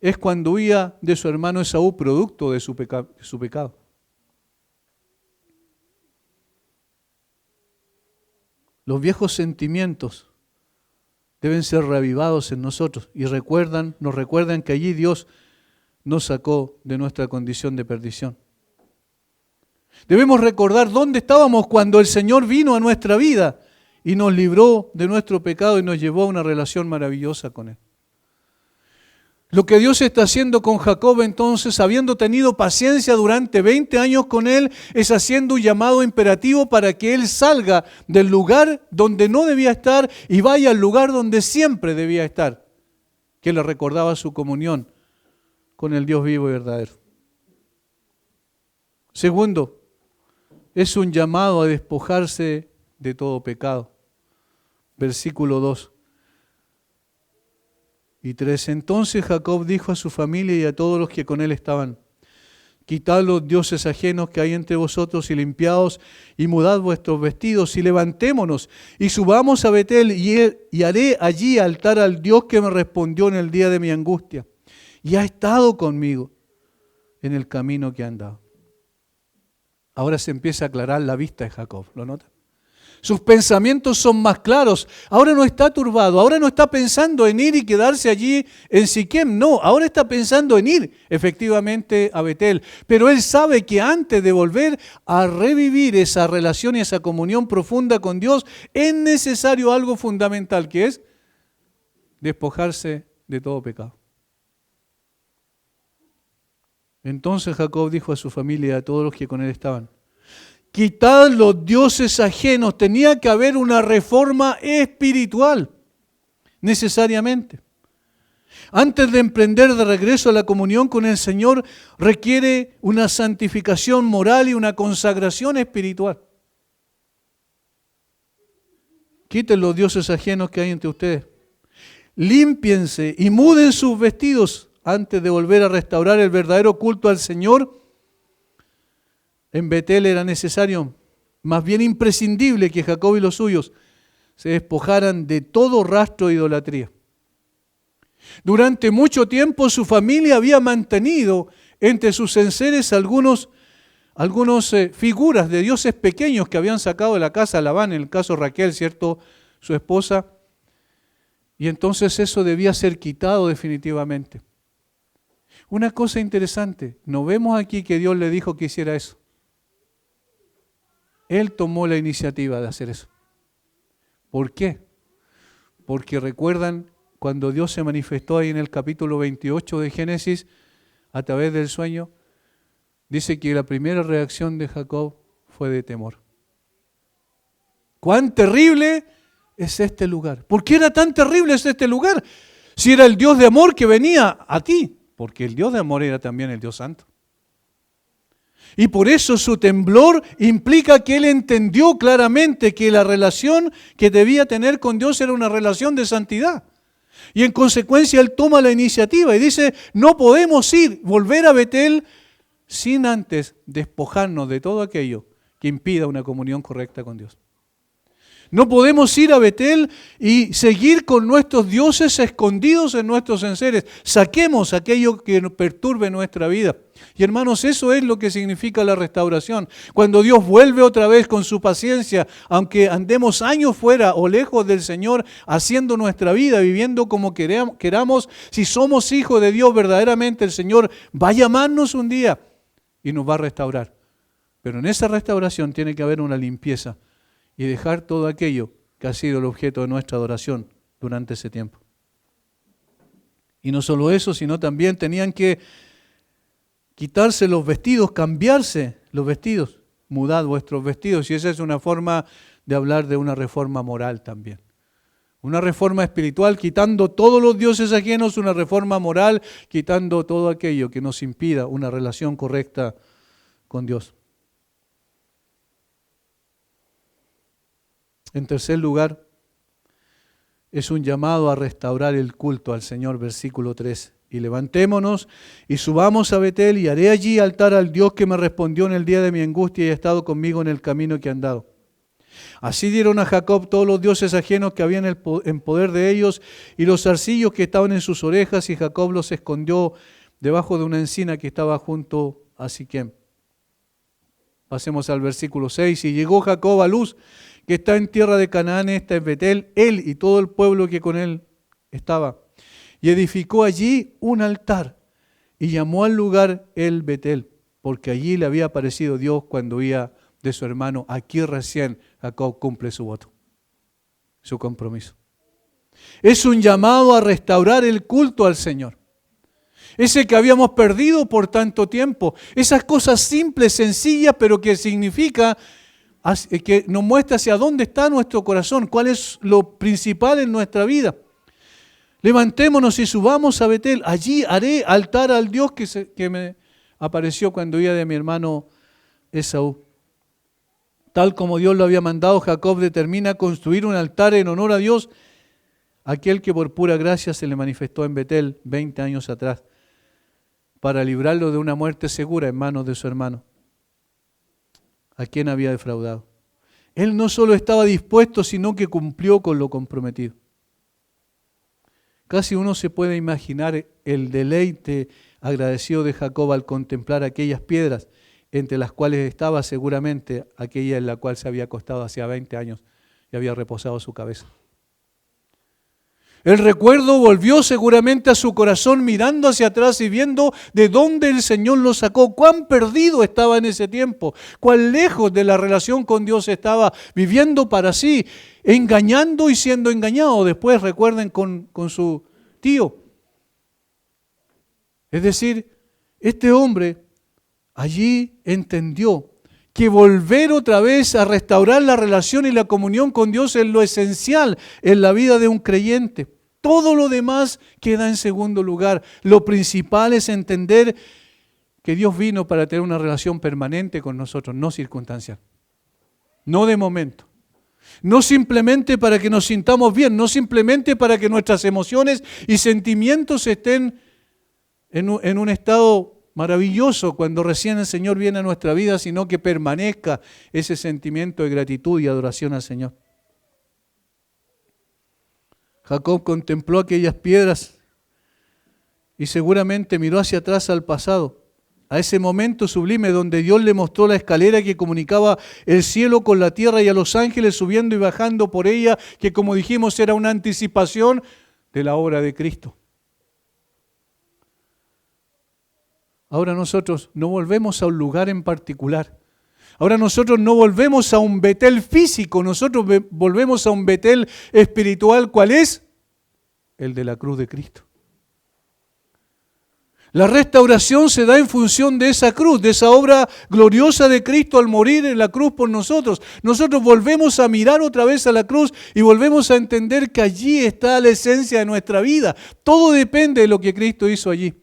es cuando huía de su hermano Esaú, producto de su pecado. Los viejos sentimientos deben ser reavivados en nosotros y nos recuerdan que allí Dios nos sacó de nuestra condición de perdición. Debemos recordar dónde estábamos cuando el Señor vino a nuestra vida y nos libró de nuestro pecado y nos llevó a una relación maravillosa con Él. Lo que Dios está haciendo con Jacob entonces, habiendo tenido paciencia durante 20 años con él, es haciendo un llamado imperativo para que él salga del lugar donde no debía estar y vaya al lugar donde siempre debía estar, que le recordaba su comunión con el Dios vivo y verdadero. Segundo, es un llamado a despojarse de todo pecado. Versículo 2. Y 3. Entonces Jacob dijo a su familia y a todos los que con él estaban: quitad los dioses ajenos que hay entre vosotros y limpiaos y mudad vuestros vestidos y levantémonos y subamos a Betel y haré allí altar al Dios que me respondió en el día de mi angustia y ha estado conmigo en el camino que he andado. Ahora se empieza a aclarar la vista de Jacob, ¿lo notan? Sus pensamientos son más claros. Ahora no está turbado, ahora no está pensando en ir y quedarse allí en Siquem. No, ahora está pensando en ir efectivamente a Betel. Pero él sabe que antes de volver a revivir esa relación y esa comunión profunda con Dios, es necesario algo fundamental, que es despojarse de todo pecado. Entonces Jacob dijo a su familia y a todos los que con él estaban: quitad los dioses ajenos. Tenía que haber una reforma espiritual, necesariamente. Antes de emprender de regreso a la comunión con el Señor, requiere una santificación moral y una consagración espiritual. Quiten los dioses ajenos que hay entre ustedes. Límpiense y muden sus vestidos antes de volver a restaurar el verdadero culto al Señor. En Betel era necesario, más bien imprescindible, que Jacob y los suyos se despojaran de todo rastro de idolatría. Durante mucho tiempo su familia había mantenido entre sus enseres algunos figuras de dioses pequeños que habían sacado de la casa de Labán, en el caso Raquel, ¿cierto?, su esposa. Y entonces eso debía ser quitado definitivamente. Una cosa interesante, no vemos aquí que Dios le dijo que hiciera eso. Él tomó la iniciativa de hacer eso. ¿Por qué? Porque recuerdan cuando Dios se manifestó ahí en el capítulo 28 de Génesis a través del sueño, dice que la primera reacción de Jacob fue de temor. ¡Cuán terrible es este lugar! ¿Por qué era tan terrible este lugar? Si era el Dios de amor que venía a ti, porque el Dios de amor era también el Dios santo. Y por eso su temblor implica que él entendió claramente que la relación que debía tener con Dios era una relación de santidad. Y en consecuencia él toma la iniciativa y dice, no podemos volver a Betel sin antes despojarnos de todo aquello que impida una comunión correcta con Dios. No podemos ir a Betel y seguir con nuestros dioses escondidos en nuestros enseres. Saquemos aquello que perturbe nuestra vida. Y hermanos, eso es lo que significa la restauración. Cuando Dios vuelve otra vez con su paciencia, aunque andemos años fuera o lejos del Señor, haciendo nuestra vida, viviendo como queramos, si somos hijos de Dios verdaderamente, el Señor va a llamarnos un día y nos va a restaurar. Pero en esa restauración tiene que haber una limpieza y dejar todo aquello que ha sido el objeto de nuestra adoración durante ese tiempo. Y no solo eso, sino también tenían que quitarse los vestidos, cambiarse los vestidos, mudad vuestros vestidos. Y esa es una forma de hablar de una reforma moral también. Una reforma espiritual, quitando todos los dioses ajenos, una reforma moral, quitando todo aquello que nos impida una relación correcta con Dios. En tercer lugar, es un llamado a restaurar el culto al Señor, versículo 3. Y levantémonos y subamos a Betel y haré allí altar al Dios que me respondió en el día de mi angustia y ha estado conmigo en el camino que he andado. Así dieron a Jacob todos los dioses ajenos que habían en poder de ellos y los zarcillos que estaban en sus orejas, y Jacob los escondió debajo de una encina que estaba junto a Siquem. Pasemos al versículo 6. Y llegó Jacob a Luz, que está en tierra de Canaán, está en Betel, él y todo el pueblo que con él estaba. Y edificó allí un altar y llamó al lugar el Betel, porque allí le había aparecido Dios cuando oía de su hermano. Aquí recién Jacob cumple su voto, su compromiso. Es un llamado a restaurar el culto al Señor. Ese que habíamos perdido por tanto tiempo. Esas cosas simples, sencillas, pero que significa que nos muestra hacia dónde está nuestro corazón, cuál es lo principal en nuestra vida. Levantémonos y subamos a Betel. Allí haré altar al Dios que me apareció cuando oía de mi hermano Esaú. Tal como Dios lo había mandado, Jacob determina construir un altar en honor a Dios, aquel que por pura gracia se le manifestó en Betel 20 años atrás, para librarlo de una muerte segura en manos de su hermano, a quien había defraudado. Él no solo estaba dispuesto, sino que cumplió con lo comprometido. Casi uno se puede imaginar el deleite agradecido de Jacob al contemplar aquellas piedras, entre las cuales estaba seguramente aquella en la cual se había acostado hacía 20 años y había reposado su cabeza. El recuerdo volvió seguramente a su corazón, mirando hacia atrás y viendo de dónde el Señor lo sacó, cuán perdido estaba en ese tiempo, cuán lejos de la relación con Dios estaba, viviendo para sí, engañando y siendo engañado. Después recuerden con su tío. Es decir, este hombre allí entendió que volver otra vez a restaurar la relación y la comunión con Dios es lo esencial en la vida de un creyente. Todo lo demás queda en segundo lugar. Lo principal es entender que Dios vino para tener una relación permanente con nosotros, no circunstancial. No de momento. No simplemente para que nos sintamos bien, no simplemente para que nuestras emociones y sentimientos estén en un estado maravilloso cuando recién el Señor viene a nuestra vida, sino que permanezca ese sentimiento de gratitud y adoración al Señor. Jacob contempló aquellas piedras y seguramente miró hacia atrás al pasado, a ese momento sublime donde Dios le mostró la escalera que comunicaba el cielo con la tierra y a los ángeles subiendo y bajando por ella, que como dijimos era una anticipación de la obra de Cristo. Ahora nosotros no volvemos a un lugar en particular. Ahora nosotros no volvemos a un Betel físico, nosotros volvemos a un Betel espiritual. ¿Cuál es? El de la cruz de Cristo. La restauración se da en función de esa cruz, de esa obra gloriosa de Cristo al morir en la cruz por nosotros. Nosotros volvemos a mirar otra vez a la cruz y volvemos a entender que allí está la esencia de nuestra vida. Todo depende de lo que Cristo hizo allí.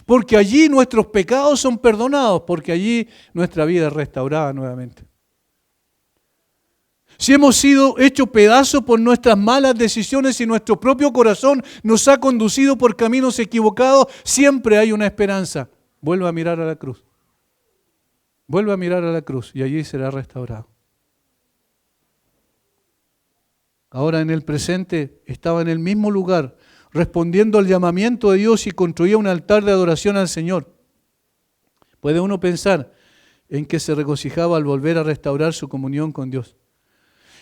Porque allí nuestros pecados son perdonados, porque allí nuestra vida es restaurada nuevamente. Si hemos sido hechos pedazos por nuestras malas decisiones y nuestro propio corazón nos ha conducido por caminos equivocados, siempre hay una esperanza. Vuelva a mirar a la cruz. Vuelva a mirar a la cruz y allí será restaurado. Ahora en el presente estaba en el mismo lugar, respondiendo al llamamiento de Dios y construía un altar de adoración al Señor. Puede uno pensar en que se regocijaba al volver a restaurar su comunión con Dios.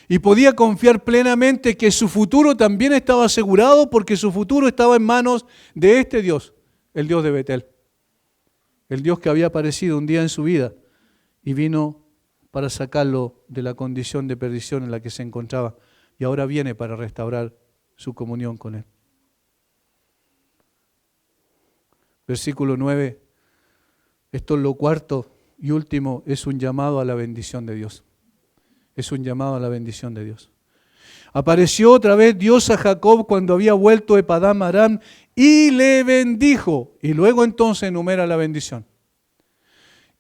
Y podía confiar plenamente que su futuro también estaba asegurado porque su futuro estaba en manos de este Dios, el Dios de Betel. El Dios que había aparecido un día en su vida y vino para sacarlo de la condición de perdición en la que se encontraba. Y ahora viene para restaurar su comunión con Él. Versículo 9. Esto es lo cuarto y último, es un llamado a la bendición de Dios. Es un llamado a la bendición de Dios. Apareció otra vez Dios a Jacob cuando había vuelto de Padán Aram y le bendijo. Y luego entonces enumera la bendición.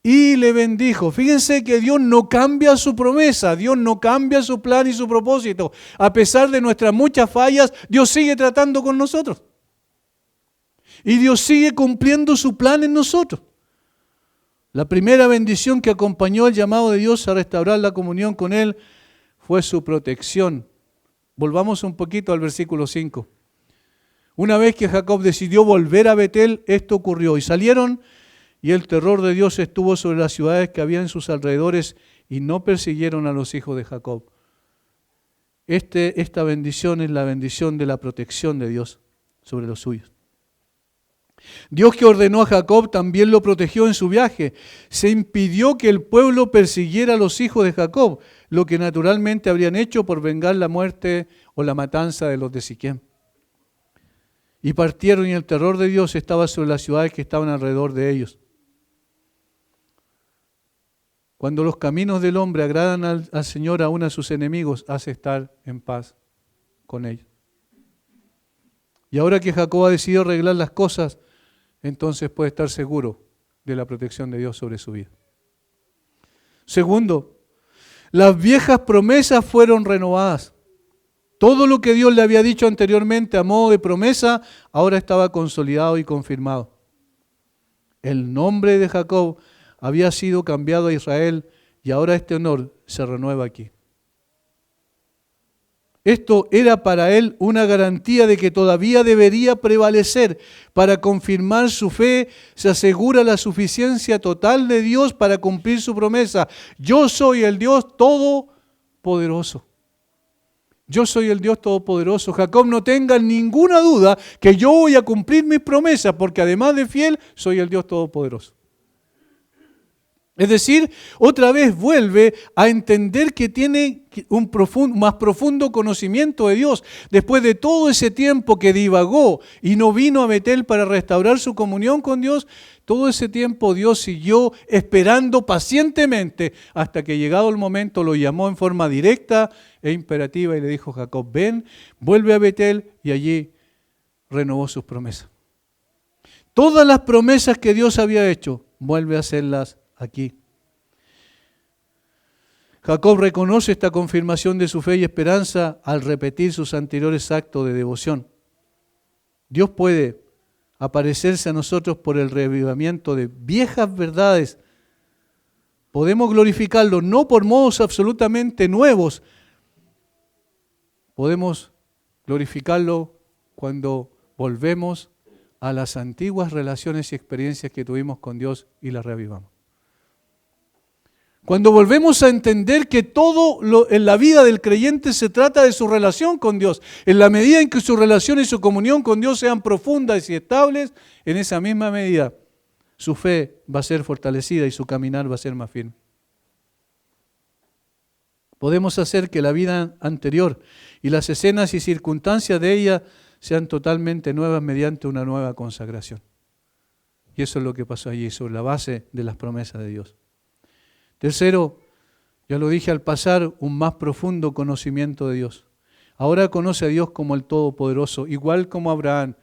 Y le bendijo. Fíjense que Dios no cambia su promesa, Dios no cambia su plan y su propósito. A pesar de nuestras muchas fallas, Dios sigue tratando con nosotros. Y Dios sigue cumpliendo su plan en nosotros. La primera bendición que acompañó el llamado de Dios a restaurar la comunión con Él fue su protección. Volvamos un poquito al versículo 5. Una vez que Jacob decidió volver a Betel, esto ocurrió. Y salieron y el terror de Dios estuvo sobre las ciudades que había en sus alrededores y no persiguieron a los hijos de Jacob. Esta bendición es la bendición de la protección de Dios sobre los suyos. Dios que ordenó a Jacob también lo protegió en su viaje. Se impidió que el pueblo persiguiera a los hijos de Jacob, lo que naturalmente habrían hecho por vengar la muerte o la matanza de los de Siquem. Y partieron y el terror de Dios estaba sobre las ciudades que estaban alrededor de ellos. Cuando los caminos del hombre agradan al Señor, aún a sus enemigos, hace estar en paz con ellos. Y ahora que Jacob ha decidido arreglar las cosas, entonces puede estar seguro de la protección de Dios sobre su vida. Segundo, las viejas promesas fueron renovadas. Todo lo que Dios le había dicho anteriormente a modo de promesa, ahora estaba consolidado y confirmado. El nombre de Jacob había sido cambiado a Israel y ahora este honor se renueva aquí. Esto era para él una garantía de que todavía debería prevalecer. Para confirmar su fe, se asegura la suficiencia total de Dios para cumplir su promesa. Yo soy el Dios Todopoderoso. Yo soy el Dios Todopoderoso. Jacob, no tenga ninguna duda que yo voy a cumplir mis promesas, porque además de fiel, soy el Dios Todopoderoso. Es decir, otra vez vuelve a entender que tiene un más profundo conocimiento de Dios. Después de todo ese tiempo que divagó y no vino a Betel para restaurar su comunión con Dios, todo ese tiempo Dios siguió esperando pacientemente hasta que llegado el momento lo llamó en forma directa e imperativa y le dijo: Jacob, ven, vuelve a Betel, y allí renovó sus promesas. Todas las promesas que Dios había hecho, vuelve a hacerlas aquí. Jacob reconoce esta confirmación de su fe y esperanza al repetir sus anteriores actos de devoción. Dios puede aparecerse a nosotros por el reavivamiento de viejas verdades. Podemos glorificarlo no por modos absolutamente nuevos. Podemos glorificarlo cuando volvemos a las antiguas relaciones y experiencias que tuvimos con Dios y las reavivamos. Cuando volvemos a entender que todo en la vida del creyente se trata de su relación con Dios. En la medida en que su relación y su comunión con Dios sean profundas y estables, en esa misma medida su fe va a ser fortalecida y su caminar va a ser más firme. Podemos hacer que la vida anterior y las escenas y circunstancias de ella sean totalmente nuevas mediante una nueva consagración. Y eso es lo que pasó allí, sobre la base de las promesas de Dios. Tercero, ya lo dije al pasar, un más profundo conocimiento de Dios. Ahora conoce a Dios como el Todopoderoso, igual como Abraham,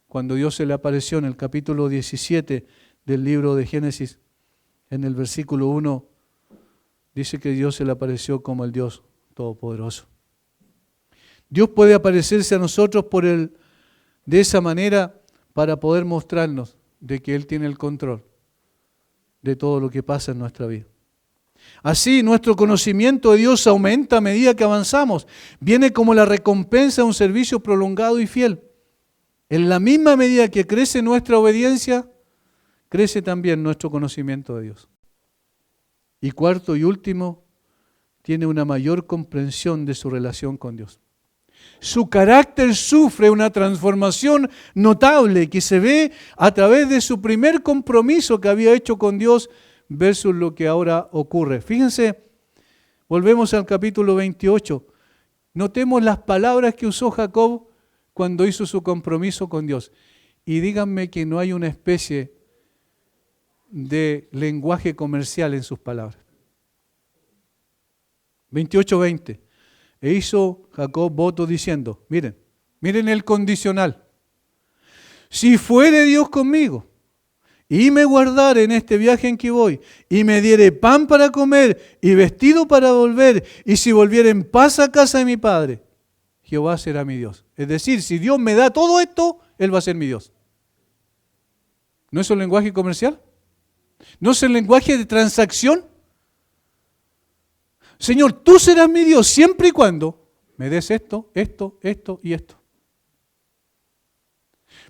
cuando Dios se le apareció en el capítulo 17 del libro de Génesis, en el versículo 1, dice que Dios se le apareció como el Dios Todopoderoso. Dios puede aparecerse a nosotros de esa manera para poder mostrarnos de que Él tiene el control de todo lo que pasa en nuestra vida. Así, nuestro conocimiento de Dios aumenta a medida que avanzamos. Viene como la recompensa de un servicio prolongado y fiel. En la misma medida que crece nuestra obediencia, crece también nuestro conocimiento de Dios. Y cuarto y último, tiene una mayor comprensión de su relación con Dios. Su carácter sufre una transformación notable que se ve a través de su primer compromiso que había hecho con Dios versus lo que ahora ocurre. Fíjense, volvemos al capítulo 28. Notemos las palabras que usó Jacob cuando hizo su compromiso con Dios. Y díganme que no hay una especie de lenguaje comercial en sus palabras. 28:20. E hizo Jacob voto diciendo, miren el condicional. Si fuere Dios conmigo y me guardare en este viaje en que voy, y me diere pan para comer y vestido para volver, y si volviere en paz a casa de mi padre, Jehová será mi Dios. Es decir, si Dios me da todo esto, Él va a ser mi Dios. ¿No es un lenguaje comercial? ¿No es el lenguaje de transacción? Señor, tú serás mi Dios siempre y cuando me des esto, esto, esto y esto.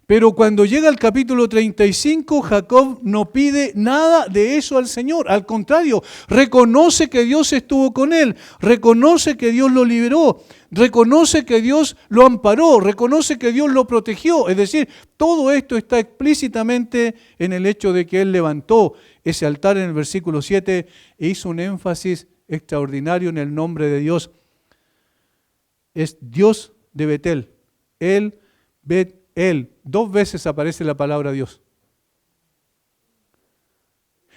Pero cuando llega el capítulo 35, Jacob no pide nada de eso al Señor. Al contrario, reconoce que Dios estuvo con él, reconoce que Dios lo liberó, reconoce que Dios lo amparó, reconoce que Dios lo protegió. Es decir, todo esto está explícitamente en el hecho de que él levantó ese altar en el versículo 7 e hizo un énfasis extraordinario en el nombre de Dios. Es Dios de Betel. El Bet-El. 2 veces aparece la palabra Dios.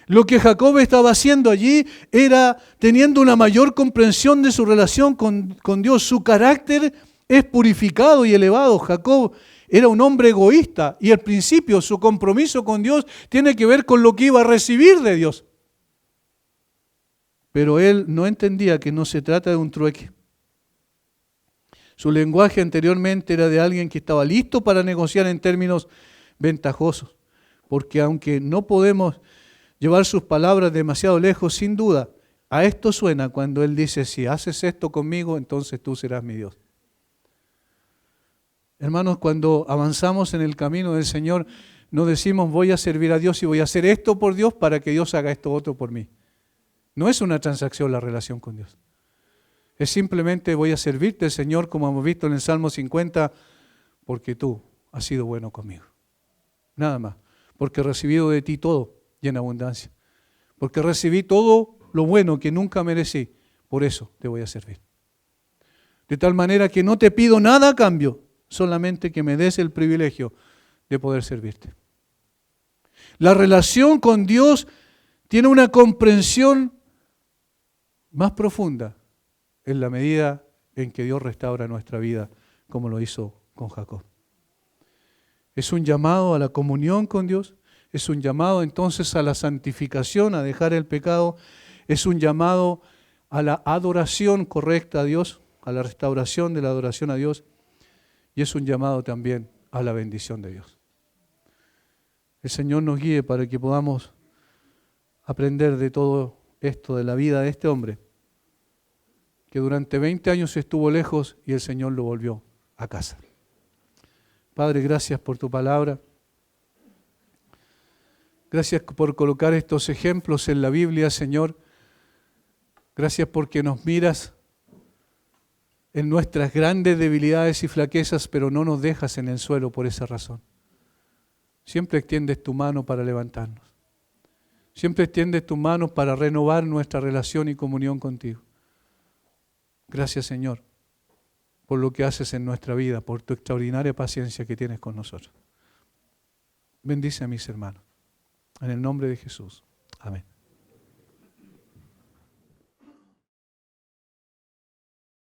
Lo que Jacob estaba haciendo allí era teniendo una mayor comprensión de su relación con Dios. Su carácter es purificado y elevado. Jacob era un hombre egoísta y al principio su compromiso con Dios tiene que ver con lo que iba a recibir de Dios. Pero él no entendía que no se trata de un trueque. Su lenguaje anteriormente era de alguien que estaba listo para negociar en términos ventajosos. Porque aunque no podemos llevar sus palabras demasiado lejos, sin duda, a esto suena cuando él dice, si haces esto conmigo, entonces tú serás mi Dios. Hermanos, cuando avanzamos en el camino del Señor, no decimos voy a servir a Dios y voy a hacer esto por Dios para que Dios haga esto otro por mí. No es una transacción la relación con Dios. Es simplemente voy a servirte, Señor, como hemos visto en el Salmo 50, porque tú has sido bueno conmigo. Nada más. Porque he recibido de ti todo y en abundancia. Porque recibí todo lo bueno que nunca merecí. Por eso te voy a servir. De tal manera que no te pido nada a cambio, solamente que me des el privilegio de poder servirte. La relación con Dios tiene una comprensión más profunda en la medida en que Dios restaura nuestra vida, como lo hizo con Jacob. Es un llamado a la comunión con Dios, es un llamado entonces a la santificación, a dejar el pecado, es un llamado a la adoración correcta a Dios, a la restauración de la adoración a Dios, y es un llamado también a la bendición de Dios. El Señor nos guíe para que podamos aprender de todo esto, de la vida de este hombre, que durante 20 años estuvo lejos y el Señor lo volvió a casa. Padre, gracias por tu palabra. Gracias por colocar estos ejemplos en la Biblia, Señor. Gracias porque nos miras en nuestras grandes debilidades y flaquezas, pero no nos dejas en el suelo por esa razón. Siempre extiendes tu mano para levantarnos. Siempre extiendes tu mano para renovar nuestra relación y comunión contigo. Gracias, Señor, por lo que haces en nuestra vida, por tu extraordinaria paciencia que tienes con nosotros. Bendice a mis hermanos. En el nombre de Jesús. Amén.